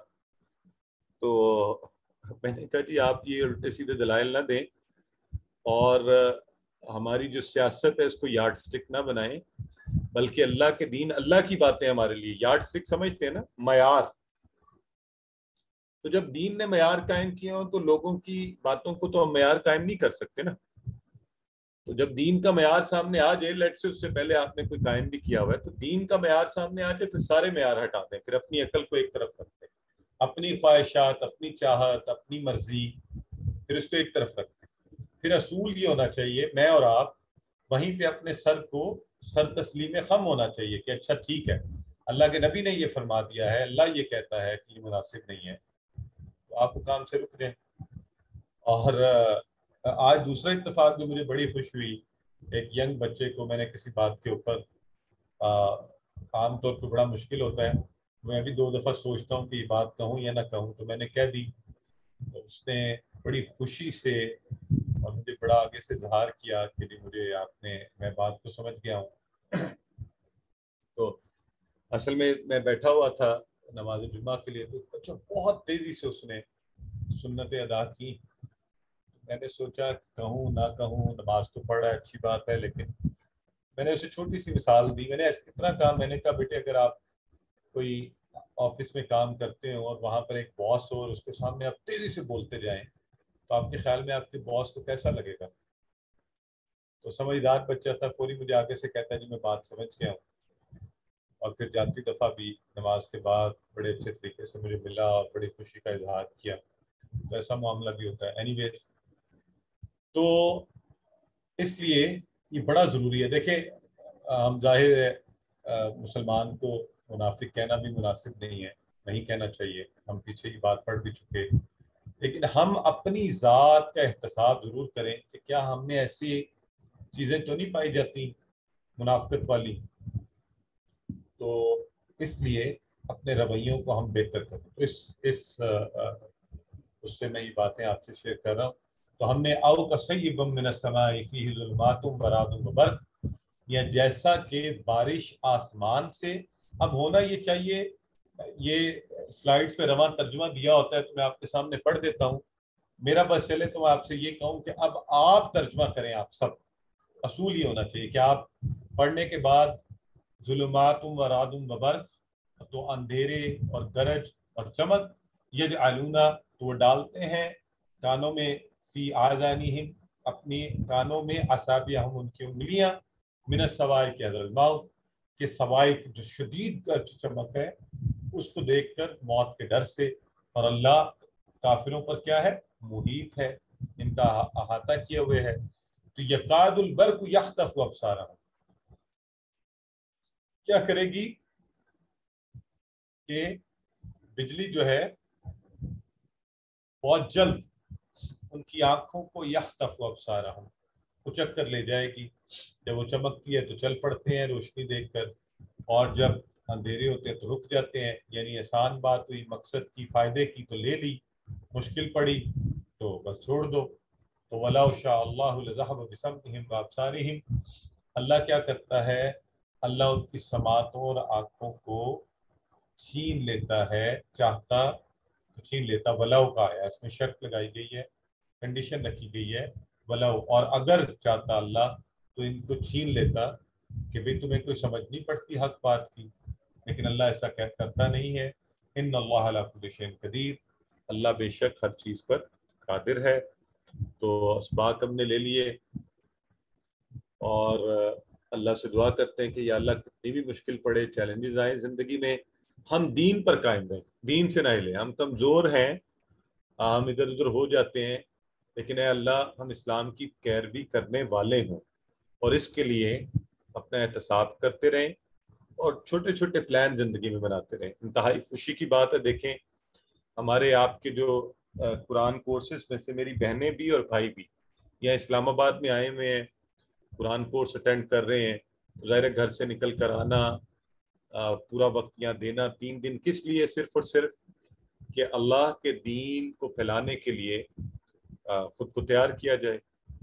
تو میں نے کہا جی آپ یہ الٹے سیدھے دلائل نہ دیں، اور ہماری جو سیاست ہے اس کو یارڈ سٹک نہ بنائیں، بلکہ اللہ کے دین، اللہ کی باتیں ہمارے لیے یارڈ سٹک سمجھتے ہیں نا، معیار. تو جب دین نے معیار قائم کیا ہو تو لوگوں کی باتوں کو تو ہم معیار قائم نہیں کر سکتے نا. تو جب دین کا معیار سامنے آ جائے، لیٹ سے اس سے پہلے آپ نے کوئی قائم بھی کیا ہوا ہے، تو دین کا معیار سامنے آ جائے، پھر سارے معیار ہٹا دیں، پھر اپنی عقل کو ایک طرف رکھ دیں، اپنی خواہشات، اپنی چاہت، اپنی مرضی، پھر اس کو ایک طرف رکھ دیں. پھر اصول یہ ہونا چاہیے، میں اور آپ وہیں پہ اپنے سر تسلیم خم ہونا چاہیے کہ اچھا ٹھیک ہے، اللہ کے نبی نے یہ فرما دیا ہے، اللہ یہ کہتا ہے کہ یہ مناسب نہیں ہے، تو آپ کو کام سے رک جائیں. اور آج دوسرا اتفاق جو مجھے بڑی خوش ہوئی، ایک ینگ بچے کو میں نے کسی بات کے اوپر، عام طور پہ بڑا مشکل ہوتا ہے، میں بھی 2 دفعہ سوچتا ہوں کہ یہ بات کہوں یا نہ کہوں، تو میں نے کہہ دی. تو اس نے بڑی خوشی سے اور مجھے بڑا آگے سے اظہار کیا کہ جی مجھے آپ نے، میں بات کو سمجھ گیا ہوں. تو اصل میں بیٹھا ہوا تھا نماز جمعہ کے لیے، تو بچہ بہت تیزی سے اس نے سنتیں ادا کی. میں نے سوچا کہوں نہ کہوں، نماز تو پڑھ رہا ہے اچھی بات ہے، لیکن میں نے اسے چھوٹی سی مثال دی. میں نے اتنا کہا، میں نے کہا بیٹے اگر آپ کوئی آفس میں کام کرتے ہو اور وہاں پر ایک باس ہو اور اس کے سامنے آپ تیزی سے بولتے جائیں، تو آپ کے خیال میں آپ کے باس کو کیسا لگے گا؟ تو سمجھدار بچہ تھا، فوری مجھے آگے سے کہتا ہے جی میں بات سمجھ گیا ہوں. اور پھر جاتی دفعہ بھی نماز کے بعد بڑے اچھے طریقے سے مجھے ملا اور بڑی خوشی کا اظہار کیا. تو ایسا معاملہ بھی ہوتا ہے. اینی ویز، تو اس لیے یہ بڑا ضروری ہے. دیکھیں ہم ظاہر ہے مسلمان کو منافق کہنا بھی مناسب نہیں ہے، نہیں کہنا چاہیے، ہم پیچھے کی بات پڑھ بھی چکے، لیکن ہم اپنی ذات کا احتساب ضرور کریں کہ کیا ہم نے ایسی چیزیں تو نہیں پائی جاتی منافقت والی. تو اس لیے اپنے رویوں کو ہم بہتر کریں. تو اس سے میں یہ باتیں آپ سے شیئر کر رہا ہوں. تو ہم نے او کصیب من السماء فیہ ظلمات ورعد وبرق، یا جیسا کہ بارش آسمان سے. اب ہونا یہ چاہیے، یہ سلائیڈز پہ رواں ترجمہ دیا ہوتا ہے تو میں آپ کے سامنے پڑھ دیتا ہوں. میرا بس چلے تو میں آپ سے یہ کہوں کہ اب آپ ترجمہ کریں. آپ سب، اصول یہ ہونا چاہیے کہ آپ پڑھنے کے بعد ظلمات ورعد وبرق، تو اندھیرے اور گرج اور چمک، یجعلون تو وہ ڈالتے ہیں، کانوں میں، فی آذانہم اپنی کانوں میں، اصابعہم ان کی انگلیاں، من الصواعق حذر الموت کہ صواعق جو شدید گرج چمک ہے اس کو دیکھ کر موت کے ڈر سے. اور اللہ کافروں پر کیا ہے؟ محیط ہے، ان کا احاطہ کیے ہوئے ہے. تو یکاد البرق یخطف ابصارہم، کیا کرے گی کہ بجلی جو ہے بہت جلد ان کی آنکھوں کو یخطف ابصارہم، اچک کر لے جائے گی. جب وہ چمکتی ہے تو چل پڑتے ہیں روشنی دیکھ کر، اور جب اندھیرے ہوتے ہیں تو رک جاتے ہیں. یعنی آسان بات ہوئی، مقصد کی، فائدے کی تو لے لی، مشکل پڑی تو بس چھوڑ دو. تو وَلَوْ شَاءَ اللَّهُ لَذَهَبَ بِسَمْعِهِمْ وَأَبْصَارِهِمْ، اللہ کیا کرتا ہے؟ اللہ ان کی سماعتوں اور آنکھوں کو چھین لیتا ہے، چاہتا تو چھین لیتا. ولو کا ہے، اس میں شرط لگائی گئی ہے، کنڈیشن رکھی گئی ہے، ولو، اور اگر چاہتا اللہ تو ان کو چھین لیتا کہ بھئی تمہیں کوئی سمجھ نہیں پڑتی حق بات کی. لیکن اللہ ایسا کرتا نہیں ہے. ان اللہ علی کل شیء قدیر، اللہ بے شک ہر چیز پر قادر ہے. تو اسباق ہم نے لے لیے، اور اللہ سے دعا کرتے ہیں کہ یا اللہ کتنی بھی مشکل پڑے، چیلنجز آئیں زندگی میں، ہم دین پر قائم رہیں، دین سے نہ ہلیں. ہم کمزور ہیں، ہم ادھر ادھر ہو جاتے ہیں، لیکن اے اللہ ہم اسلام کی پیروی کرنے والے ہوں، اور اس کے لیے اپنا احتساب کرتے رہیں اور چھوٹے چھوٹے پلان زندگی میں بناتے رہیں. انتہائی خوشی کی بات ہے، دیکھیں ہمارے آپ کے جو قرآن کورسز میں سے میری بہنیں بھی اور بھائی بھی یہاں اسلام آباد میں آئے ہوئے ہیں، قرآن کورس اٹینڈ کر رہے ہیں. ظاہر گھر سے نکل کر آنا پورا وقت یہاں دینا 3 دن کس لیے؟ صرف اور صرف کہ اللہ کے دین کو پھیلانے کے لیے خود کو تیار کیا جائے.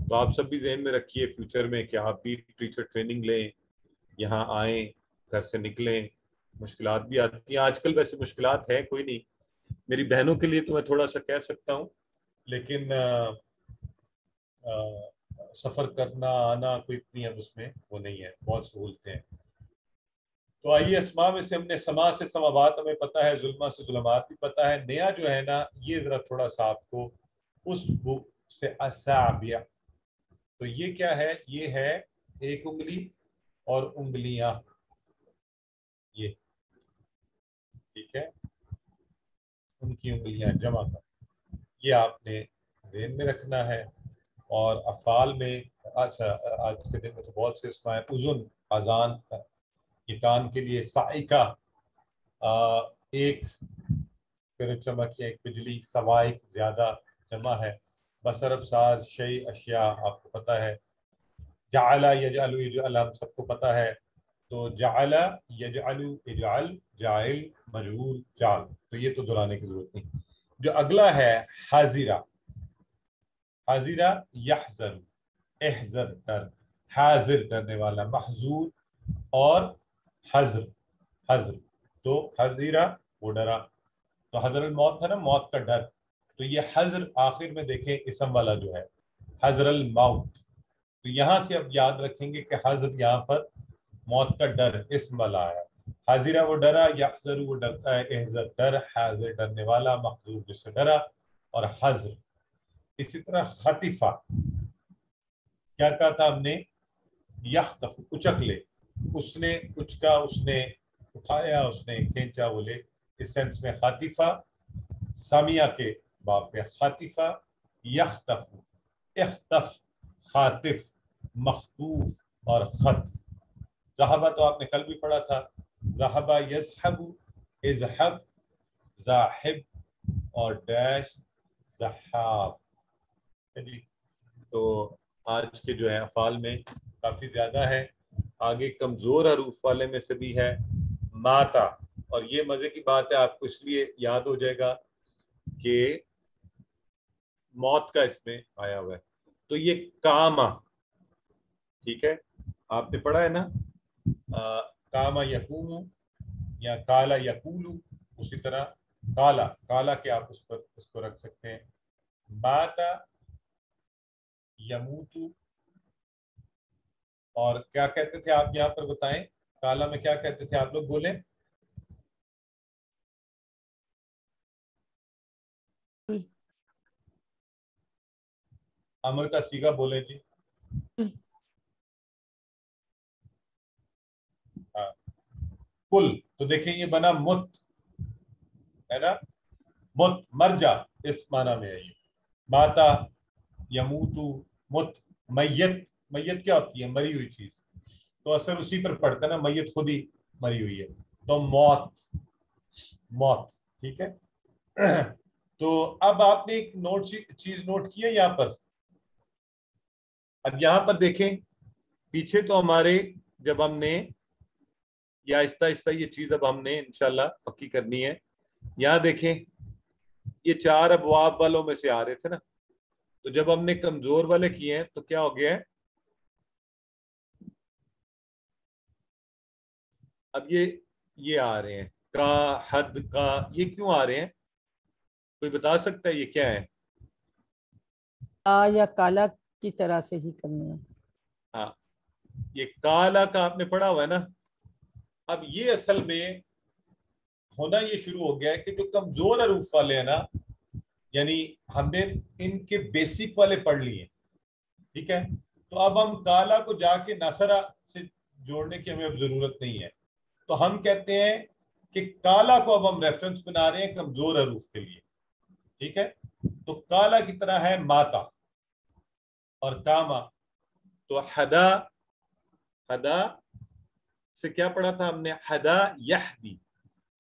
تو آپ سب بھی ذہن میں رکھیے فیوچر میں کہ آپ بھی ٹیچر ٹریننگ لیں، یہاں آئیں، گھر سے نکلیں. مشکلات بھی آتی ہیں آج کل، ویسے مشکلات ہے کوئی نہیں، میری بہنوں کے لیے تو میں تھوڑا سا کہہ سکتا ہوں، لیکن سفر کرنا آنا کوئی اتنی اب اس میں وہ نہیں ہے، بہت سہولتیں ہیں. تو آئیے اسماء میں سے ہم نے سما سے سماوات ہمیں پتہ ہے، ظلمہ سے ظلمات بھی پتہ ہے. نیا جو ہے نا یہ ذرا تھوڑا سا آپ کو اس بک سے اصابع، تو یہ کیا ہے؟ یہ ہے ایک انگلی اور انگلیاں، یہ ٹھیک ہے، ان کی انگلیاں جمع کر، یہ آپ نے ذہن میں رکھنا ہے. اور افعال میں اچھا آج کے دن میں تو بہت سے اسماء ہیں. اذن اذان، یہ کان کے لیے. صاعقہ ایک، پھر چمک ایک بجلی. سوائق زیادہ جمع ہے. بصر ابصار شیء اشیاء آپ کو پتہ ہے. جعل یجعل یجعل ہم سب کو پتہ ہے. تو جعل یجعل اجعل جاعل مجعول جعل، تو یہ تو دہرانے کی ضرورت نہیں. جو اگلا ہے حاضرہ، حاضرہ یحذر، احذر ڈر، حاضر ڈرنے والا. محذور اور حذر، حذر تو حذرہ وہ ڈرا، تو حذر الموت تھا نا، موت کا ڈر. تو یہ حذر آخر میں دیکھیں اسم والا جو ہے حذر الموت، تو یہاں سے اب یاد رکھیں گے کہ حذر یہاں پر موت کا ڈر اسم والا ہے. حاضرہ وہ ڈرا، یحذر وہ ڈرتا ہے، احذر ڈر، حاضر ڈرنے والا، محذور جس سے ڈرا، اور حذر. اسی طرح خطیفہ کیا کہا تھا ہم نے؟ یخطف اچک لے، اس نے اچکا، اس نے اٹھایا، اس نے کھینچا، وہ لے، اس سینس میں خطیفہ. سامیہ کے باب پہ خطیفہ یخطف، اخطف، خاطف، مخطوف اور خطف. ذہبہ تو آپ نے کل بھی پڑھا تھا، ذہبہ یذہب، اذہب، ذاہب اور ڈیش ذہاب. جی تو آج کے جو ہے افعال میں کافی زیادہ ہے. آگے کمزور حروف والے میں سے بھی ہے ماتا، اور یہ مزے کی بات ہے، آپ کو اس لیے یاد ہو جائے گا کہ موت کا اس میں آیا ہوا ہے. تو یہ کاما، ٹھیک ہے، آپ نے پڑھا ہے نا، کاما یقوم یا کالا یقولو، اسی طرح کالا، کالا کے آپ اس پر اس کو رکھ سکتے ہیں. ماتا یموتو، اور کیا کہتے تھے آپ یہاں پر بتائیں؟ کالا میں کیا کہتے تھے آپ لوگ؟ بولیں. امر کا سیگا بولیں جی. ہاں کل، تو دیکھیں یہ بنا مت ہے نا، مت مر جا، اس معنی میں ہے یہ. ماتا یموتو مت. میت، میت کیا ہوتی ہے؟ مری ہوئی چیز، تو اثر اسی پر پڑتا ہے نا، میت خود ہی مری ہوئی ہے. تو موت، موت، ٹھیک ہے. تو اب آپ نے ایک چیز نوٹ کی ہے یہاں پر. اب یہاں پر دیکھیں پیچھے تو ہمارے جب ہم نے یا آہستہ آہستہ یہ چیز اب ہم نے انشاءاللہ پکی کرنی ہے. یہاں دیکھیں یہ 4 ابواب والوں میں سے آ رہے تھے نا، تو جب ہم نے کمزور والے کیے ہیں تو کیا ہو گیا ہے؟ اب یہ آ رہے ہیں کا، حد کا، یہ کیوں آ رہے ہیں؟ کوئی بتا سکتا ہے یہ کیا ہے؟ یا کالا کی طرح سے ہی کرنا ہے. ہاں یہ کالا کا آپ نے پڑھا ہوا ہے نا. اب یہ اصل میں ہونا یہ شروع ہو گیا ہے کہ جو کمزور حروف والے ہیں نا، یعنی ہم نے ان کے بیسک والے پڑھ لیے، ٹھیک ہے. تو اب ہم کالا کو جا کے ناصرہ سے جوڑنے کی ہمیں اب ضرورت نہیں ہے. تو ہم کہتے ہیں کہ کالا کو اب ہم ریفرنس بنا رہے ہیں کمزور حروف کے لیے، ٹھیک ہے. تو کالا کی طرح ہے ماتا اور کاما. تو حدا، حدا سے کیا پڑھا تھا ہم نے؟ حدا یحدی.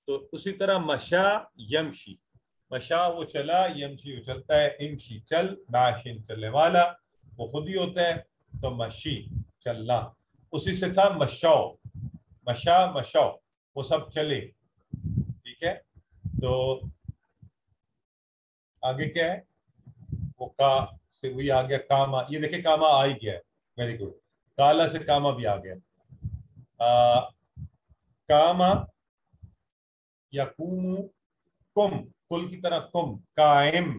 تو اسی طرح مشا یمشی، مشا وہ چلا، یمشی وہ چلتا ہے، امشی چل، ماشین چلنے والا، وہ خود ہی ہوتا ہے، تو مشی چلنا. اسی سے تھا مشاؤ، مشا مشاؤ، وہ سب چلے. ٹھیک ہے, تو آگے کیا ہے, وہ کا سے وہی آ گیا کاما. یہ دیکھیں کاما آ ہی گیا ہے, ویری گڈ. کالا سے کاما بھی آ گیا. کاما یا کومو, کم, کل کی طرح کم, قائم,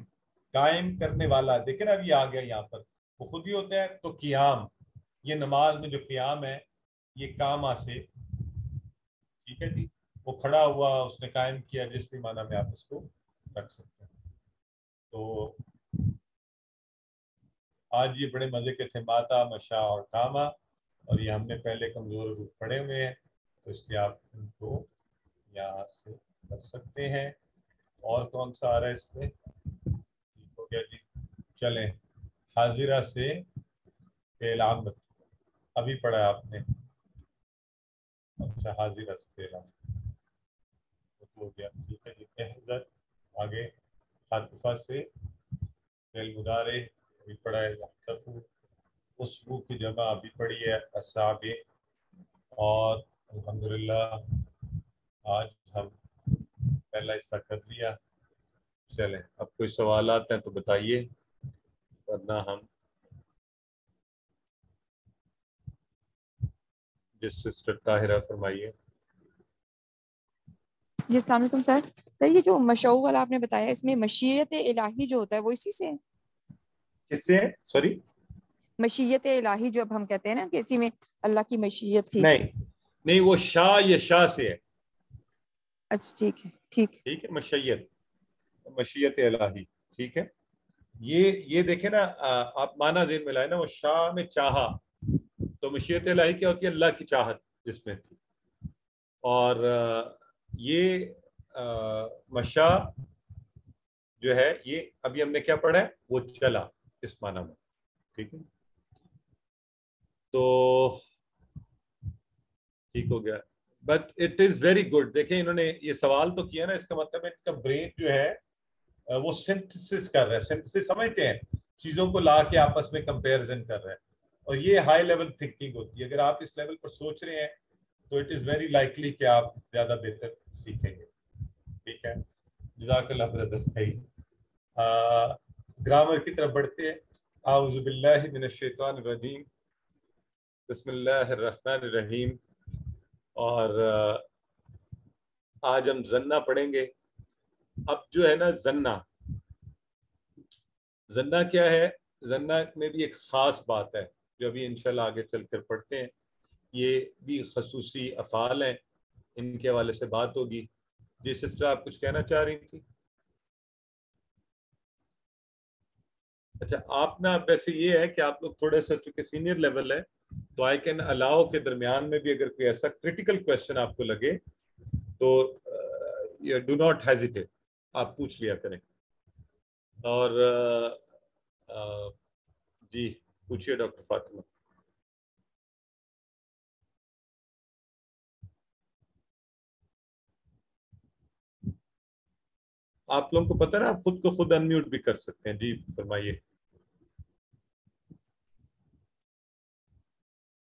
قائم کرنے والا. دیکھیں نا ابھی آ گیا یہاں پر, وہ خود ہی ہوتا ہے. تو قیام, یہ نماز میں جو قیام ہے یہ کاما سے. ٹھیک ہے جی, وہ کھڑا ہوا, اس نے قائم کیا, جس بھی معنی میں آپ اس کو رکھ سکتے ہیں. تو آج یہ بڑے مزے کے تھے, ماتا, مشا اور کاما, اور یہ ہم نے پہلے کمزور حروف پڑھے ہوئے ہیں, تو اس لیے آپ ان کو یہاں سے کر سکتے ہیں. اور کون سا آ رہا ہے اس میں؟ ٹھیک ہو گیا جی. چلیں, حاضرہ سے فعل عامر ابھی پڑھا ہے آپ نے. اچھا, حاضرہ سے فعل عامر ہو گیا. ٹھیک ہے جی. احضر آگے, خاطفہ سے فعل مضارع ابھی پڑھا ہے. یحتفو, اسبو کی جمع ابھی پڑھی ہے, اصحاب. اور الحمدللہ آج ہم پہلا حصہ کر لیا. چلیں, اب کوئی سوالات ہیں تو بتائیے, ورنہ ہم جس سسٹر طاہرہ فرمائیے. جی السلام علیکم سر. سر یہ جو مشعو والا آپ نے بتایا, اس میں مشیت الہی جو ہوتا ہے وہ اسی سے ہے؟ کس سے؟ سوری, مشیت الہی جو اب ہم کہتے ہیں نا کہ اسی میں اللہ کی مشیت تھی. نہیں, وہ شاہ یا شاہ سے ہے. اچھا ٹھیک ہے, ٹھیک ٹھیک ہے, مشیت الہی. ٹھیک ہے, یہ دیکھیں نا آپ معنی ذہن میں لائے نا, وہ شاہ میں چاہا, تو مشیت الہی کیا ہوتی ہے؟ اللہ کی چاہت جس میں تھی. اور یہ مشا جو ہے یہ ابھی ہم نے کیا پڑھا ہے, وہ چلا اس معنی میں. ٹھیک ہے, تو ٹھیک ہو گیا. But it is very good. دیکھیں انہوں نے یہ سوال تو کیا نا, اس کا مطلب ہے ان کا برین جو ہے وہ سنتھسس کر رہا ہے. سنتھسس سمجھتے ہیں, چیزوں کو لا کے آپس میں کمپیریزن کر رہا ہے, اور یہ ہائی لیول تھنکنگ ہوتی ہے. اگر آپ اس لیول پر سوچ رہے ہیں تو اٹ از ویری لائکلی کہ آپ زیادہ بہتر سیکھیں گے. ٹھیک ہے, جزاک اللہ بردر. گرامر کی طرف بڑھتے ہیں. اعوذ باللہ من الشیطان الرجیم, بسم اللہ الرحمن الرحیم. اور آج ہم زنا پڑھیں گے. اب جو ہے نا زنا کیا ہے؟ زنا میں بھی ایک خاص بات ہے جو ابھی انشاءاللہ آگے چل کر پڑھتے ہیں. یہ بھی خصوصی افعال ہیں, ان کے حوالے سے بات ہوگی. جی سسٹر, آپ کچھ کہنا چاہ رہی تھی؟ اچھا, آپ نا ویسے یہ ہے کہ آپ لوگ تھوڑے سا چونکہ سینئر لیول ہے, تو آئی کین الاؤ کے درمیان میں بھی اگر کوئی ایسا کریٹیکل کوشچن آپ کو لگے تو ڈو ناٹ ہیزیٹیٹ, آپ پوچھ لیا کریں. اور جی پوچھیے ڈاکٹر فاطمہ. آپ لوگوں کو پتہ نا, آپ خود کو خود انمیوٹ بھی کر سکتے ہیں. جی فرمائیے.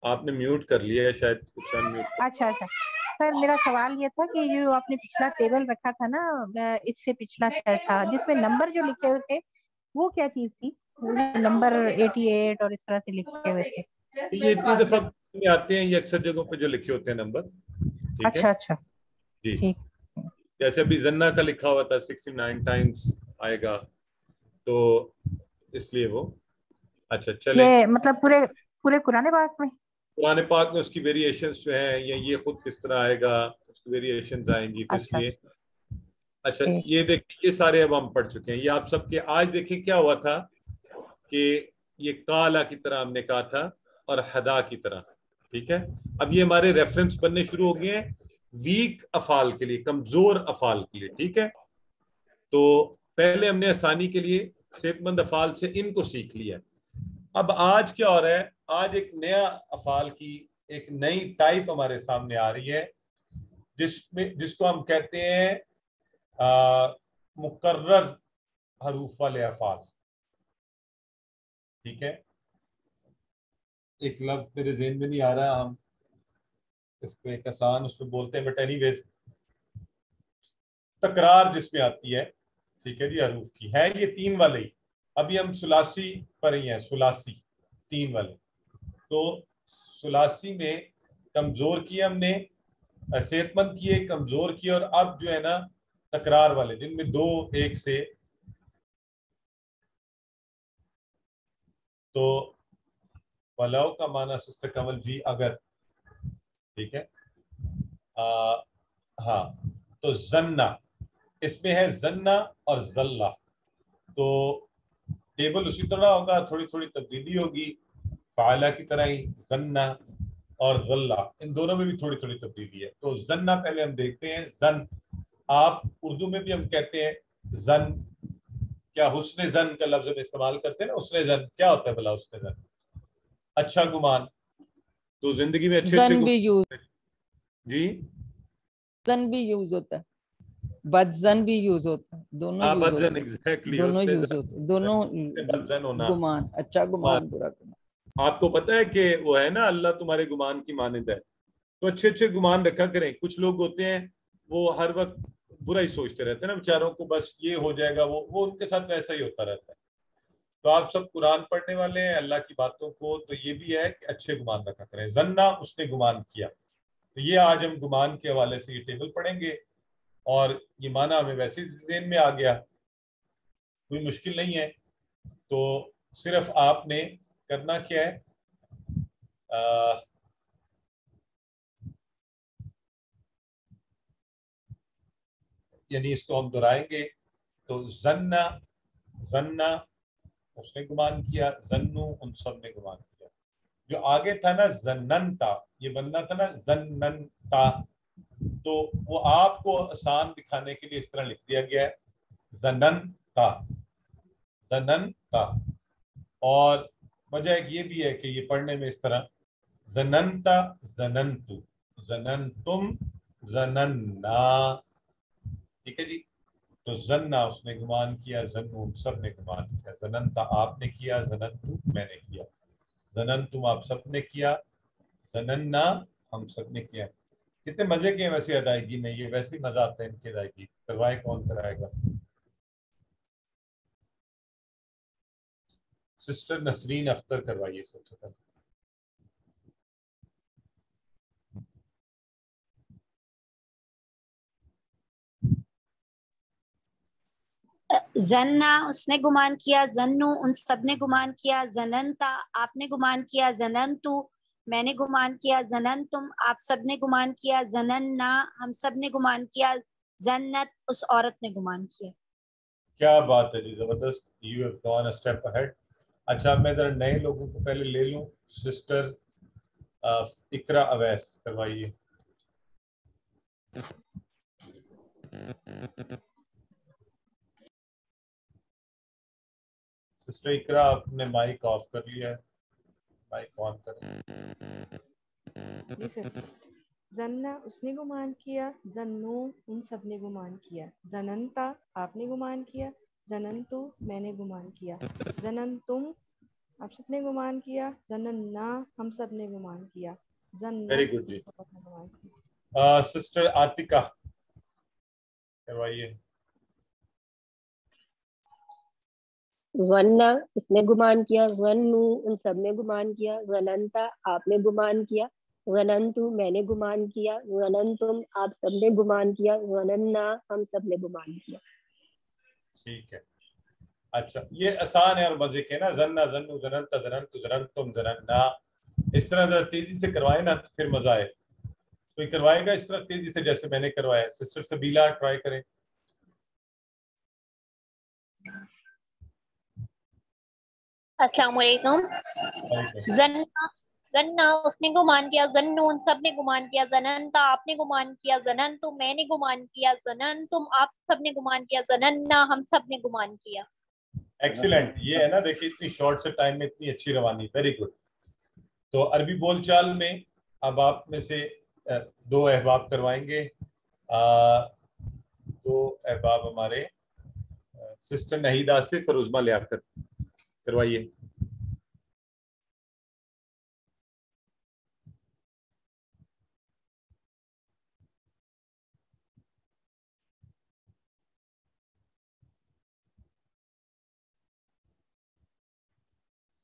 آپ نے میوٹ کر لیا ہے شاید, کچھ انمیوٹ. اچھا سر, میرا سوال یہ تھا کہ جو آپ نے پچھلا ٹیبل رکھا تھا نا, اس سے پچھلا شاید تھا, جس میں نمبر جو لکھے ہوئے تھے وہ کیا چیز تھی؟ نمبر 88 اور اس طرح سے لکھے ہوئے تھے. یہ اتنی دفعہ میں آتے ہیں, یہ اکثر جگہوں پہ جو لکھے ہوتے ہیں نمبر. ٹھیک ہے اچھا جی, ٹھیک. جیسے ابھی زنا کا لکھا ہوا تھا 69 ٹائمز آئے گا, تو اس لیے وہ. اچھا چلیں, یہ مطلب پورے قرآن پاک میں قرآن پاک میں اس کی ویریشنز جو ہیں, یا یہ خود کس طرح آئے گا, اس کی ویریشنز آئیں گی, تو اس لیے. اچھا یہ دیکھیں, یہ سارے اب ہم پڑھ چکے ہیں. یہ آپ سب کے آج دیکھیں کیا ہوا تھا کہ یہ کالا کی طرح ہم نے کہا تھا, اور ہدا کی طرح. ٹھیک ہے, اب یہ ہمارے ریفرنس بننے شروع ہو گئے ہیں ویک افعال کے لیے, کمزور افعال کے لیے. ٹھیک ہے, تو پہلے ہم نے آسانی کے لیے صحت مند افعال سے ان کو سیکھ لیا. اب آج کیا ہو رہا ہے, آج ایک نیا افعال کی ایک نئی ٹائپ ہمارے سامنے آ رہی ہے, جس کو ہم کہتے ہیں مقرر حروف والے افعال. ٹھیک ہے, ایک لفظ میرے ذہن میں نہیں آ رہا, ہم اس کو ایک آسان اس میں بولتے ہیں, بٹ اینی ویز تکرار جس میں آتی ہے, ٹھیک ہے جی, حروف کی ہے یہ 3 والے ہی. ابھی ہم ثلاثی پر ہی ہیں, ثلاثی 3 والے. تو ثلاثی میں کمزور کیے ہم نے, صحت مند کیے, کمزور کیے, اور اب جو ہے نا تکرار والے جن میں 2 1 سے. تو ولو کا معنی سسٹر کمل جی اگر, ٹھیک ہے, ہاں تو زنہ اس میں ہے زنہ اور زلہ, تو ٹیبل اسی طرح ہوگا, تھوڑی تھوڑی تبدیلی ہوگی فعلہ کی طرح ہی. زنہ اور زلہ ان دونوں میں بھی تھوڑی تھوڑی تبدیلی ہے. تو زنہ پہلے ہم دیکھتے ہیں. زن آپ اردو میں بھی ہم کہتے ہیں زن, کیا حسن زن کا لفظ ہم استعمال کرتے ہیں نا, حسن زن کیا ہوتا ہے بھلا؟ حسن زن اچھا گمان. تو زندگی میں اچھے زن بھی یوز, جی زن بھی یوز ہوتا ہے, بد زن بھی یوز ہوتا ہے, دونوں یوز ہوتے ہیں, ایگزیکٹلی دونوں یوز ہوتے ہیں, دونوں بدزن ہونا. گمان, اچھا گمان برا گمان. آپ کو پتہ ہے کہ وہ ہے نا اللہ تمہارے گمان کی مانند ہے, تو اچھے اچھے گمان رکھا کریں. کچھ لوگ ہوتے ہیں وہ ہر وقت برا ہی سوچتے رہتے ہیں نا بیچاروں کو, بس یہ ہو جائے گا, وہ ان کے ساتھ ویسا ہی ہوتا رہتا ہے. تو آپ سب قرآن پڑھنے والے ہیں, اللہ کی باتوں کو, تو یہ بھی ہے کہ اچھے گمان رکھا کریں. زنہ اس نے گمان کیا, تو یہ آج ہم گمان کے حوالے سے یہ ٹیبل پڑھیں گے, اور یہ معنی ہمیں ویسے ذہن میں آ گیا, کوئی مشکل نہیں ہے. تو صرف آپ نے کرنا کیا ہے, یعنی اس کو ہم دہرائیں گے. تو زنہ زنہ اس نے گمان کیا, زنو ان سب نے گمان کیا. جو آگے تھا نا زننتا, یہ بننا تھا نا زننتا, تو وہ آپ کو آسان دکھانے کے لیے اس طرح لکھ دیا گیا ہے زننتا, زننتا. اور وجہ ایک یہ بھی ہے کہ یہ پڑھنے میں اس طرح زننتا زننتو, زننتم زننا, ٹھیک ہے جی. تو زنہ اس نے گمان کیا, زنو سب نے گمان کیا, زننتا آپ نے کیا, زننتو میں نے کیا, زننتم آپ سب نے کیا, زننا ہم سب نے کیا. کتنے مزے کے ہیں ویسے ادائیگی میں, یہ ویسے ہی مزہ آتا ہے ان کی ادائیگی. کروائے کون کرائے گا؟ سسٹر نسرین اختر کروائیے سب سے پہلے. زننا اس نے گمان کیا, زنو ان سب نے گمان کیا, زننتا آپ نے گمان کیا, زننتو میں نے گمان کیا, زننتم آپ سب نے گمان کیا, زننا ہم سب نے گمان کیا, زنت اس عورت نے گمان کیا. کیا بات ہے جی, زبردست, you have gone a step ahead. اچھا میں ذرا نئے لوگوں کو پہلے لے لوں. سسٹر اقرا اویس کروائیے. سسٹر اقرا آپ نے مائک آف کر لیا ہے, مائک آن کریں. جی سر. زننا اس نے گمان کیا, زنو ان سب نے گمان کیا, زننتا آپ نے گمان کیا, زننتو میں نے گمان کیا, زننتم آپ سب نے گمان کیا, زننا ہم سب نے گمان کیا, ویری زنت گڈ جی. اس عورت نے گمان کیا. سسٹر عاتقہ کروائیے. ظنّ اس نے گمان کیا, ظنّو ان سب نے گمان کیا, ظننتا آپ نے گمان کیا, ظننتو میں نے گمان کیا, ظننتم آپ سب نے گمان کیا, ظننا ہم سب نے گمان کیا. ٹھیک ہے. اچھا یہ آسان ہے اور مزے کے نا, زنّا زنّو زننتا زننتو زننتم زننا. اس طرح ذرا تیزی سے کروائے نا تو پھر مزہ آئے. کوئی کروائے گا اس طرح تیزی سے جیسے میں نے کروایا؟ سسٹر سبیلا ٹرائی کریں. السلام علیکم. زنّا اس نے گمان کیا, زنّو ان سب نے گمان کیا, زننتا آپ نے گمان کیا, زننتم میں نے گمان کیا, زننتم آپ سب نے گمان کیا, زننا ہم سب نے گمان کیا. ایکسیلنٹ. یہ ہے نا دیکھیے اتنی شارٹ سے ٹائم میں اتنی اچھی روانی. Very good. تو عربی بول چال میں اب آپ میں سے 2 احباب کروائیں گے. 2 احباب ہمارے سسٹر نہید آصف اور عظمیٰ لیاقت کروائیے.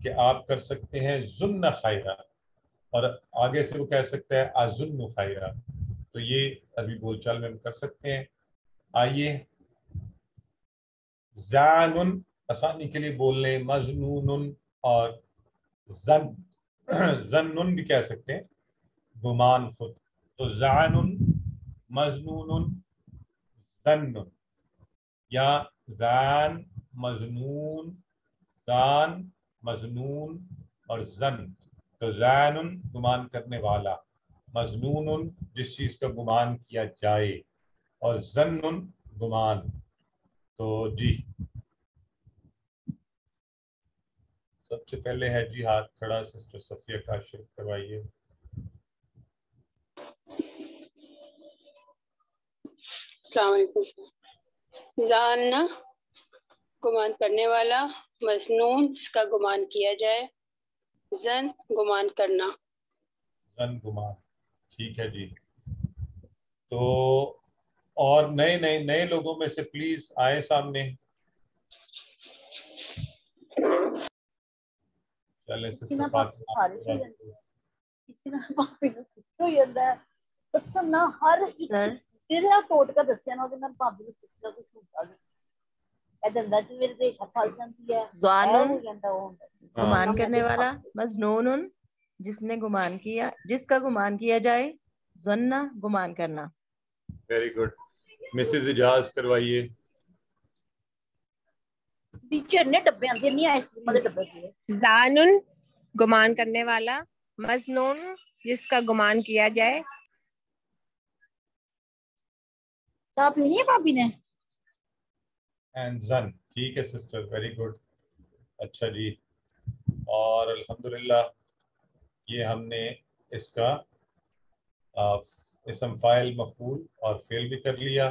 کہ آپ کر سکتے ہیں ظن خیرہ، اور آگے سے وہ کہہ سکتا ہے اظن خیرہ، تو یہ ابھی بول چال میں ہم کر سکتے ہیں. آئیے زان آسانی کے لیے بول لیں، مظنون اور زن بھی کہہ سکتے ہیں، گمان خود. تو زان مظنون زن، یا زان مظنون، زان مظنون اور زن. تو زان گمان کرنے والا، مظنون جس چیز کا گمان کیا جائے، اور زن گمان. تو جی سب سے پہلے ہے جی ہاتھ کھڑا سسٹر صفیہ کاشف کروائیے. السلام علیکم. زاننا گمان کرنے والا، مظنون جس کا گمان کیا جائے، زن گمان کرنا. زن گمان، ٹھیک ہے جی. تو اور نئے لوگوں میں سے پلیز آئے سامنے. چلیں سسٹر فاطمہ. گمان کرنے والا، مظنون جس نے گمان کیا، جس کا گمان کیا جائے، ظنہ گمان کرنا. Very good. مسز اجاز کروائیے. زانن گمان کرنے والا، مظنون جس کا گمان کیا جائے. صاحب نہیں ہے بھابی نے. اینڈ زن، ٹھیک ہے سسٹر، ویری گڈ. اچھا جی. اور الحمدللہ یہ ہم نے اس کا اسم فاعل مفعول اور فعل بھی کر لیا.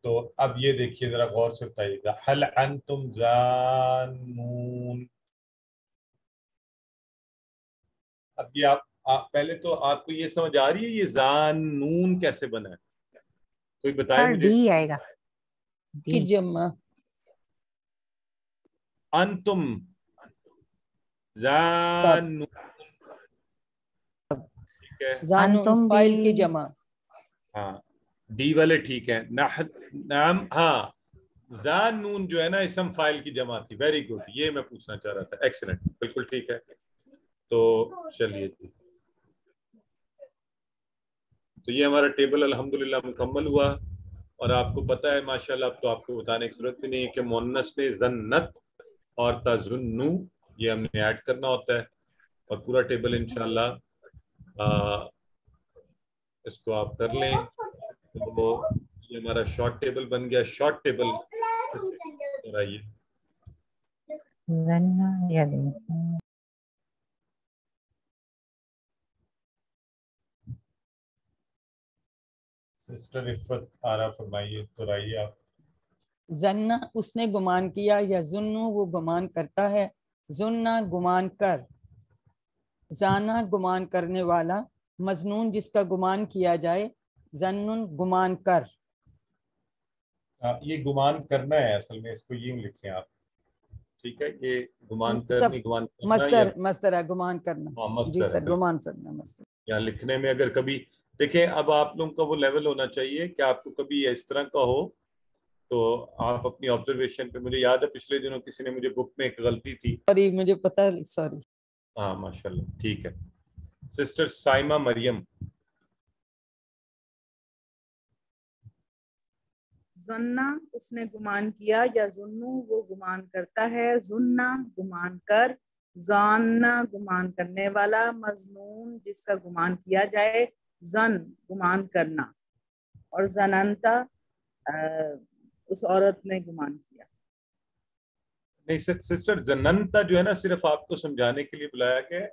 تو اب یہ دیکھیے ذرا غور سے بتائیے گا، هل انتم زانون. اب یہ آپ پہلے تو آپ کو یہ سمجھ آ رہی ہے یہ زانون کیسے بنا ہے؟ کوئی بتائے مجھے. ڈی آئے گا کی جمع. انتم زانون، ٹھیک ہے. زانون فائل کی جمع. ہاں ڈی والے ٹھیک ہے. نعم، ہاں زانون جو ہے نا اسم فائل کی جمع تھی. ویری گڈ، یہ میں پوچھنا چاہ رہا تھا. ایکسلنٹ، بالکل ٹھیک ہے. تو چلیے جی، تو یہ ہمارا ٹیبل الحمدللہ مکمل ہوا. اور آپ کو پتہ ہے ماشاءاللہ، اب تو آپ کو بتانے کی ضرورت بھی نہیں ہے کہ مؤنث میں زنت اور تظنو یہ ہم نے ایڈ کرنا ہوتا ہے. اور پورا ٹیبل انشاءاللہ اس کو آپ کر لیں. تو یہ ہمارا شارٹ ٹیبل بن گیا. شارٹ ٹیبل آئیے. سسٹر عفت آرا فرمائیے، تو آئیے آپ. زنہ اس نے گمان کیا، یا ظنو وہ گمان کرتا ہے، ظنہ گمان کر، زانا گمان کرنے والا، مظنون جس کا گمان کیا جائے، ظنن گمان کر. یہ گمان کرنا ہے اصل میں، اس کو یوں لکھیں آپ، ٹھیک ہے. یہ گمان سب کرنی، گمان کرنا مصدر ہے گمان کرنا. جی سر، گمان کرنا مصدر. یا لکھنے میں اگر کبھی دیکھیں، اب آپ لوگوں کا وہ لیول ہونا چاہیے کہ آپ کو کبھی اس طرح کا ہو تو آپ اپنی آبزرویشن پہ. مجھے یاد ہے پچھلے دنوں کسی نے مجھے بک میں ایک غلطی تھی. سوری، مجھے پتہ ہے، سوری. ہاں ماشاءاللہ، ٹھیک ہے. سسٹر سائمہ مریم. ظنہ اس نے گمان کیا، یا ظنو وہ گمان کرتا ہے، ظنہ گمان کر، ظانہ گمان کرنے والا، مظنون جس کا گمان کیا جائے، ظن گمان کرنا، اور ظننتا اس عورت نے گمان کیا. نہیں سسٹر، زننتا جو ہے نا صرف آپ کو سمجھانے کے لیے بلایا گیا ہے،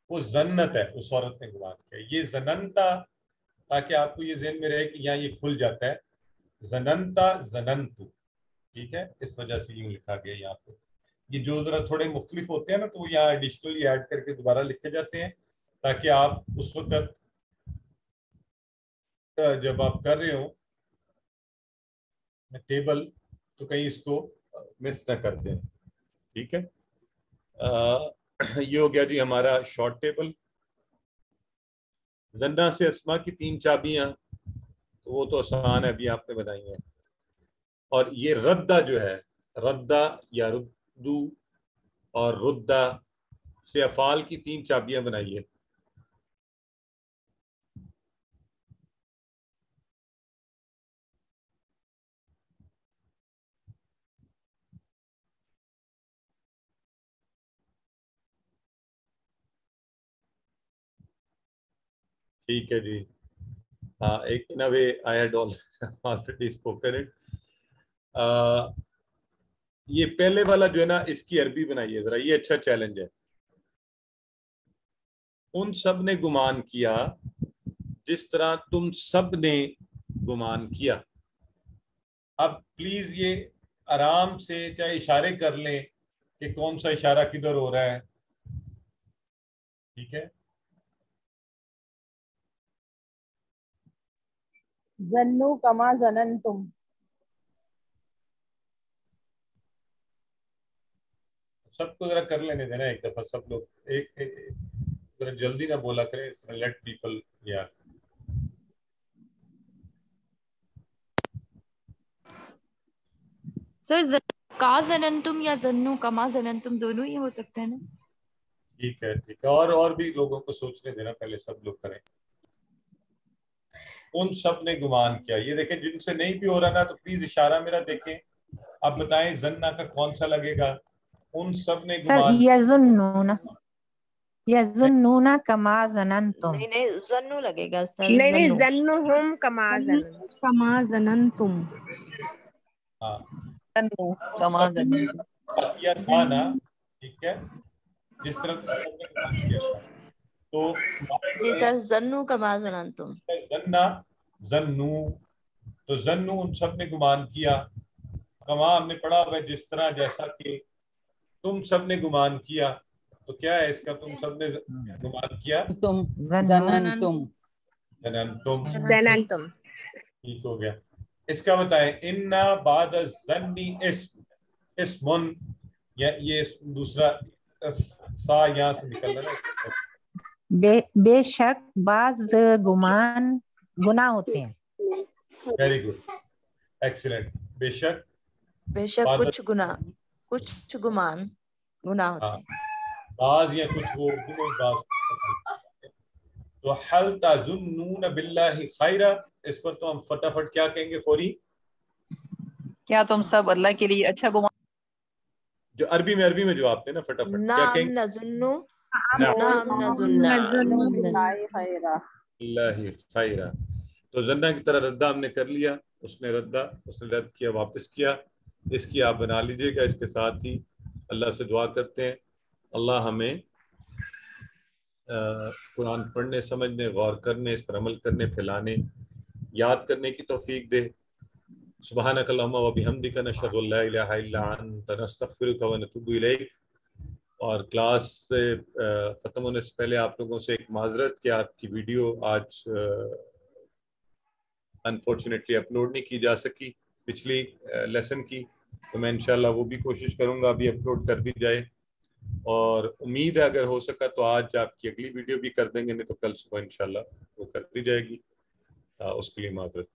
وہ زنت ہے، اس عورت نے گمان کیا. یہ زننتا تاکہ آپ کو یہ ذہن میں رہے کہ یہاں یہ کھل جاتا ہے، زننتا زننتو، ٹھیک ہے. اس وجہ سے یوں لکھا گیا یہاں پہ. یہ جو ذرا تھوڑے مختلف ہوتے ہیں نا، تو وہ یہاں ایڈیشنلی ایڈ کر کے دوبارہ لکھے جاتے ہیں تاکہ آپ اس وقت جب آپ کر رہے ہو ٹیبل تو کہیں اس کو مس نہ کرتے ہیں، ٹھیک ہے. یہ ہو گیا جی ہمارا شارٹ ٹیبل. زنا سے اسما کی 3 چابیاں وہ تو آسان ہے, ابھی آپ نے بنائی ہیں. اور یہ ردہ جو ہے, ردہ یا ردو اور ردہ سے افعال کی 3 چابیاں بنائیے. ٹھیک ہے جی. ہاں, ایک in a way I had already spoken it. یہ پہلے والا جو ہے نا, اس کی عربی بنائیے ذرا, یہ اچھا چیلنج ہے. ان سب نے گمان کیا جس طرح تم سب نے گمان کیا. اب پلیز یہ آرام سے چاہے اشارے کر لیں کہ کون سا اشارہ کدھر ہو رہا ہے. ٹھیک ہے, ظنو کما ظننتم. سب کو ذرا کر لینے دینا ایک دفعہ, سب لوگ ایک ذرا جلدی نہ بولا کریں, لیٹ پیپل. یا سر کا ظننتم یا ظنو کما ظننتم دونوں ہی ہو سکتے ہیں نا. ٹھیک ہے, ٹھیک ہے. اور بھی لوگوں کو سوچنے دینا, پہلے سب لوگ کریں. ان سب نے گمان کیا, یہ دیکھیں جن سے نہیں بھی ہو رہا نا تو پلیز اشارہ میرا دیکھیں. آپ بتائیں زنا کا کون سا لگے گا. ان سب نے سر گمان یظنون کما ظننتم. نہیں ظنو لگے گا سر. نہیں ظنہم کما ظننتم. کما ظننتم. ہاں, ظنو کما ظننتم کیا تھا نا, ٹھیک ہے, جس طرح سب نے گمان کیا تھا. تو جی سر ظنو کما ظننتم. زنا ظنو, تو ظنو ان سب نے گمان کیا. کما ہم نے پڑھا ہوا جس طرح, جیسا کہ تم سب نے گمان کیا. تو کیا ہے اس کا, تم سب نے گمان کیا, تم ظننتم. ظننتم. ٹھیک ہو گیا. اس کا بتائیں انا بعد الظنی اسم, یا یہ دوسرا سا یہاں سے نکل رہا ہے. بے شک بعض گمان گناہ ہوتے ہیں. Very good, excellent. بے شک کچھ گناہ, کچھ گمان گناہ ہوتے ہیں. بعض یا کچھ, وہ بعض. تو حل تظنون باللہ خیرا, اس پر تو ہم فٹافٹ کیا کہیں گے فوری. کیا تم سب اللہ کے لیے اچھا گمان, جو عربی میں جو آپ نے نا فٹافٹ کیا کہیں گے. اللہ خیرا. تو زنا کی طرح ردہ ہم نے کر لیا, اس نے رد کیا, واپس کیا. اس کی آپ بنا لیجئے گا. اس کے ساتھ ہی اللہ سے دعا کرتے ہیں اللہ ہمیں قرآن پڑھنے, سمجھنے, غور کرنے, اس پر عمل کرنے, پھیلانے, یاد کرنے کی توفیق دے. سبحانک اللہم و بحمدک نشہد ان لا الہ الا انت نستغفرک و نتوب الیک. اور کلاس سے ختم ہونے سے پہلے آپ لوگوں سے ایک معذرت کہ آپ کی ویڈیو آج انفارچونیٹلی اپلوڈ نہیں کی جا سکی پچھلی لیسن کی. تو میں انشاءاللہ وہ بھی کوشش کروں گا ابھی اپلوڈ کر دی جائے. اور امید ہے اگر ہو سکا تو آج آپ کی اگلی ویڈیو بھی کر دیں گے, نہیں تو کل صبح انشاءاللہ وہ کر دی جائے گی. اس کے لیے معذرت.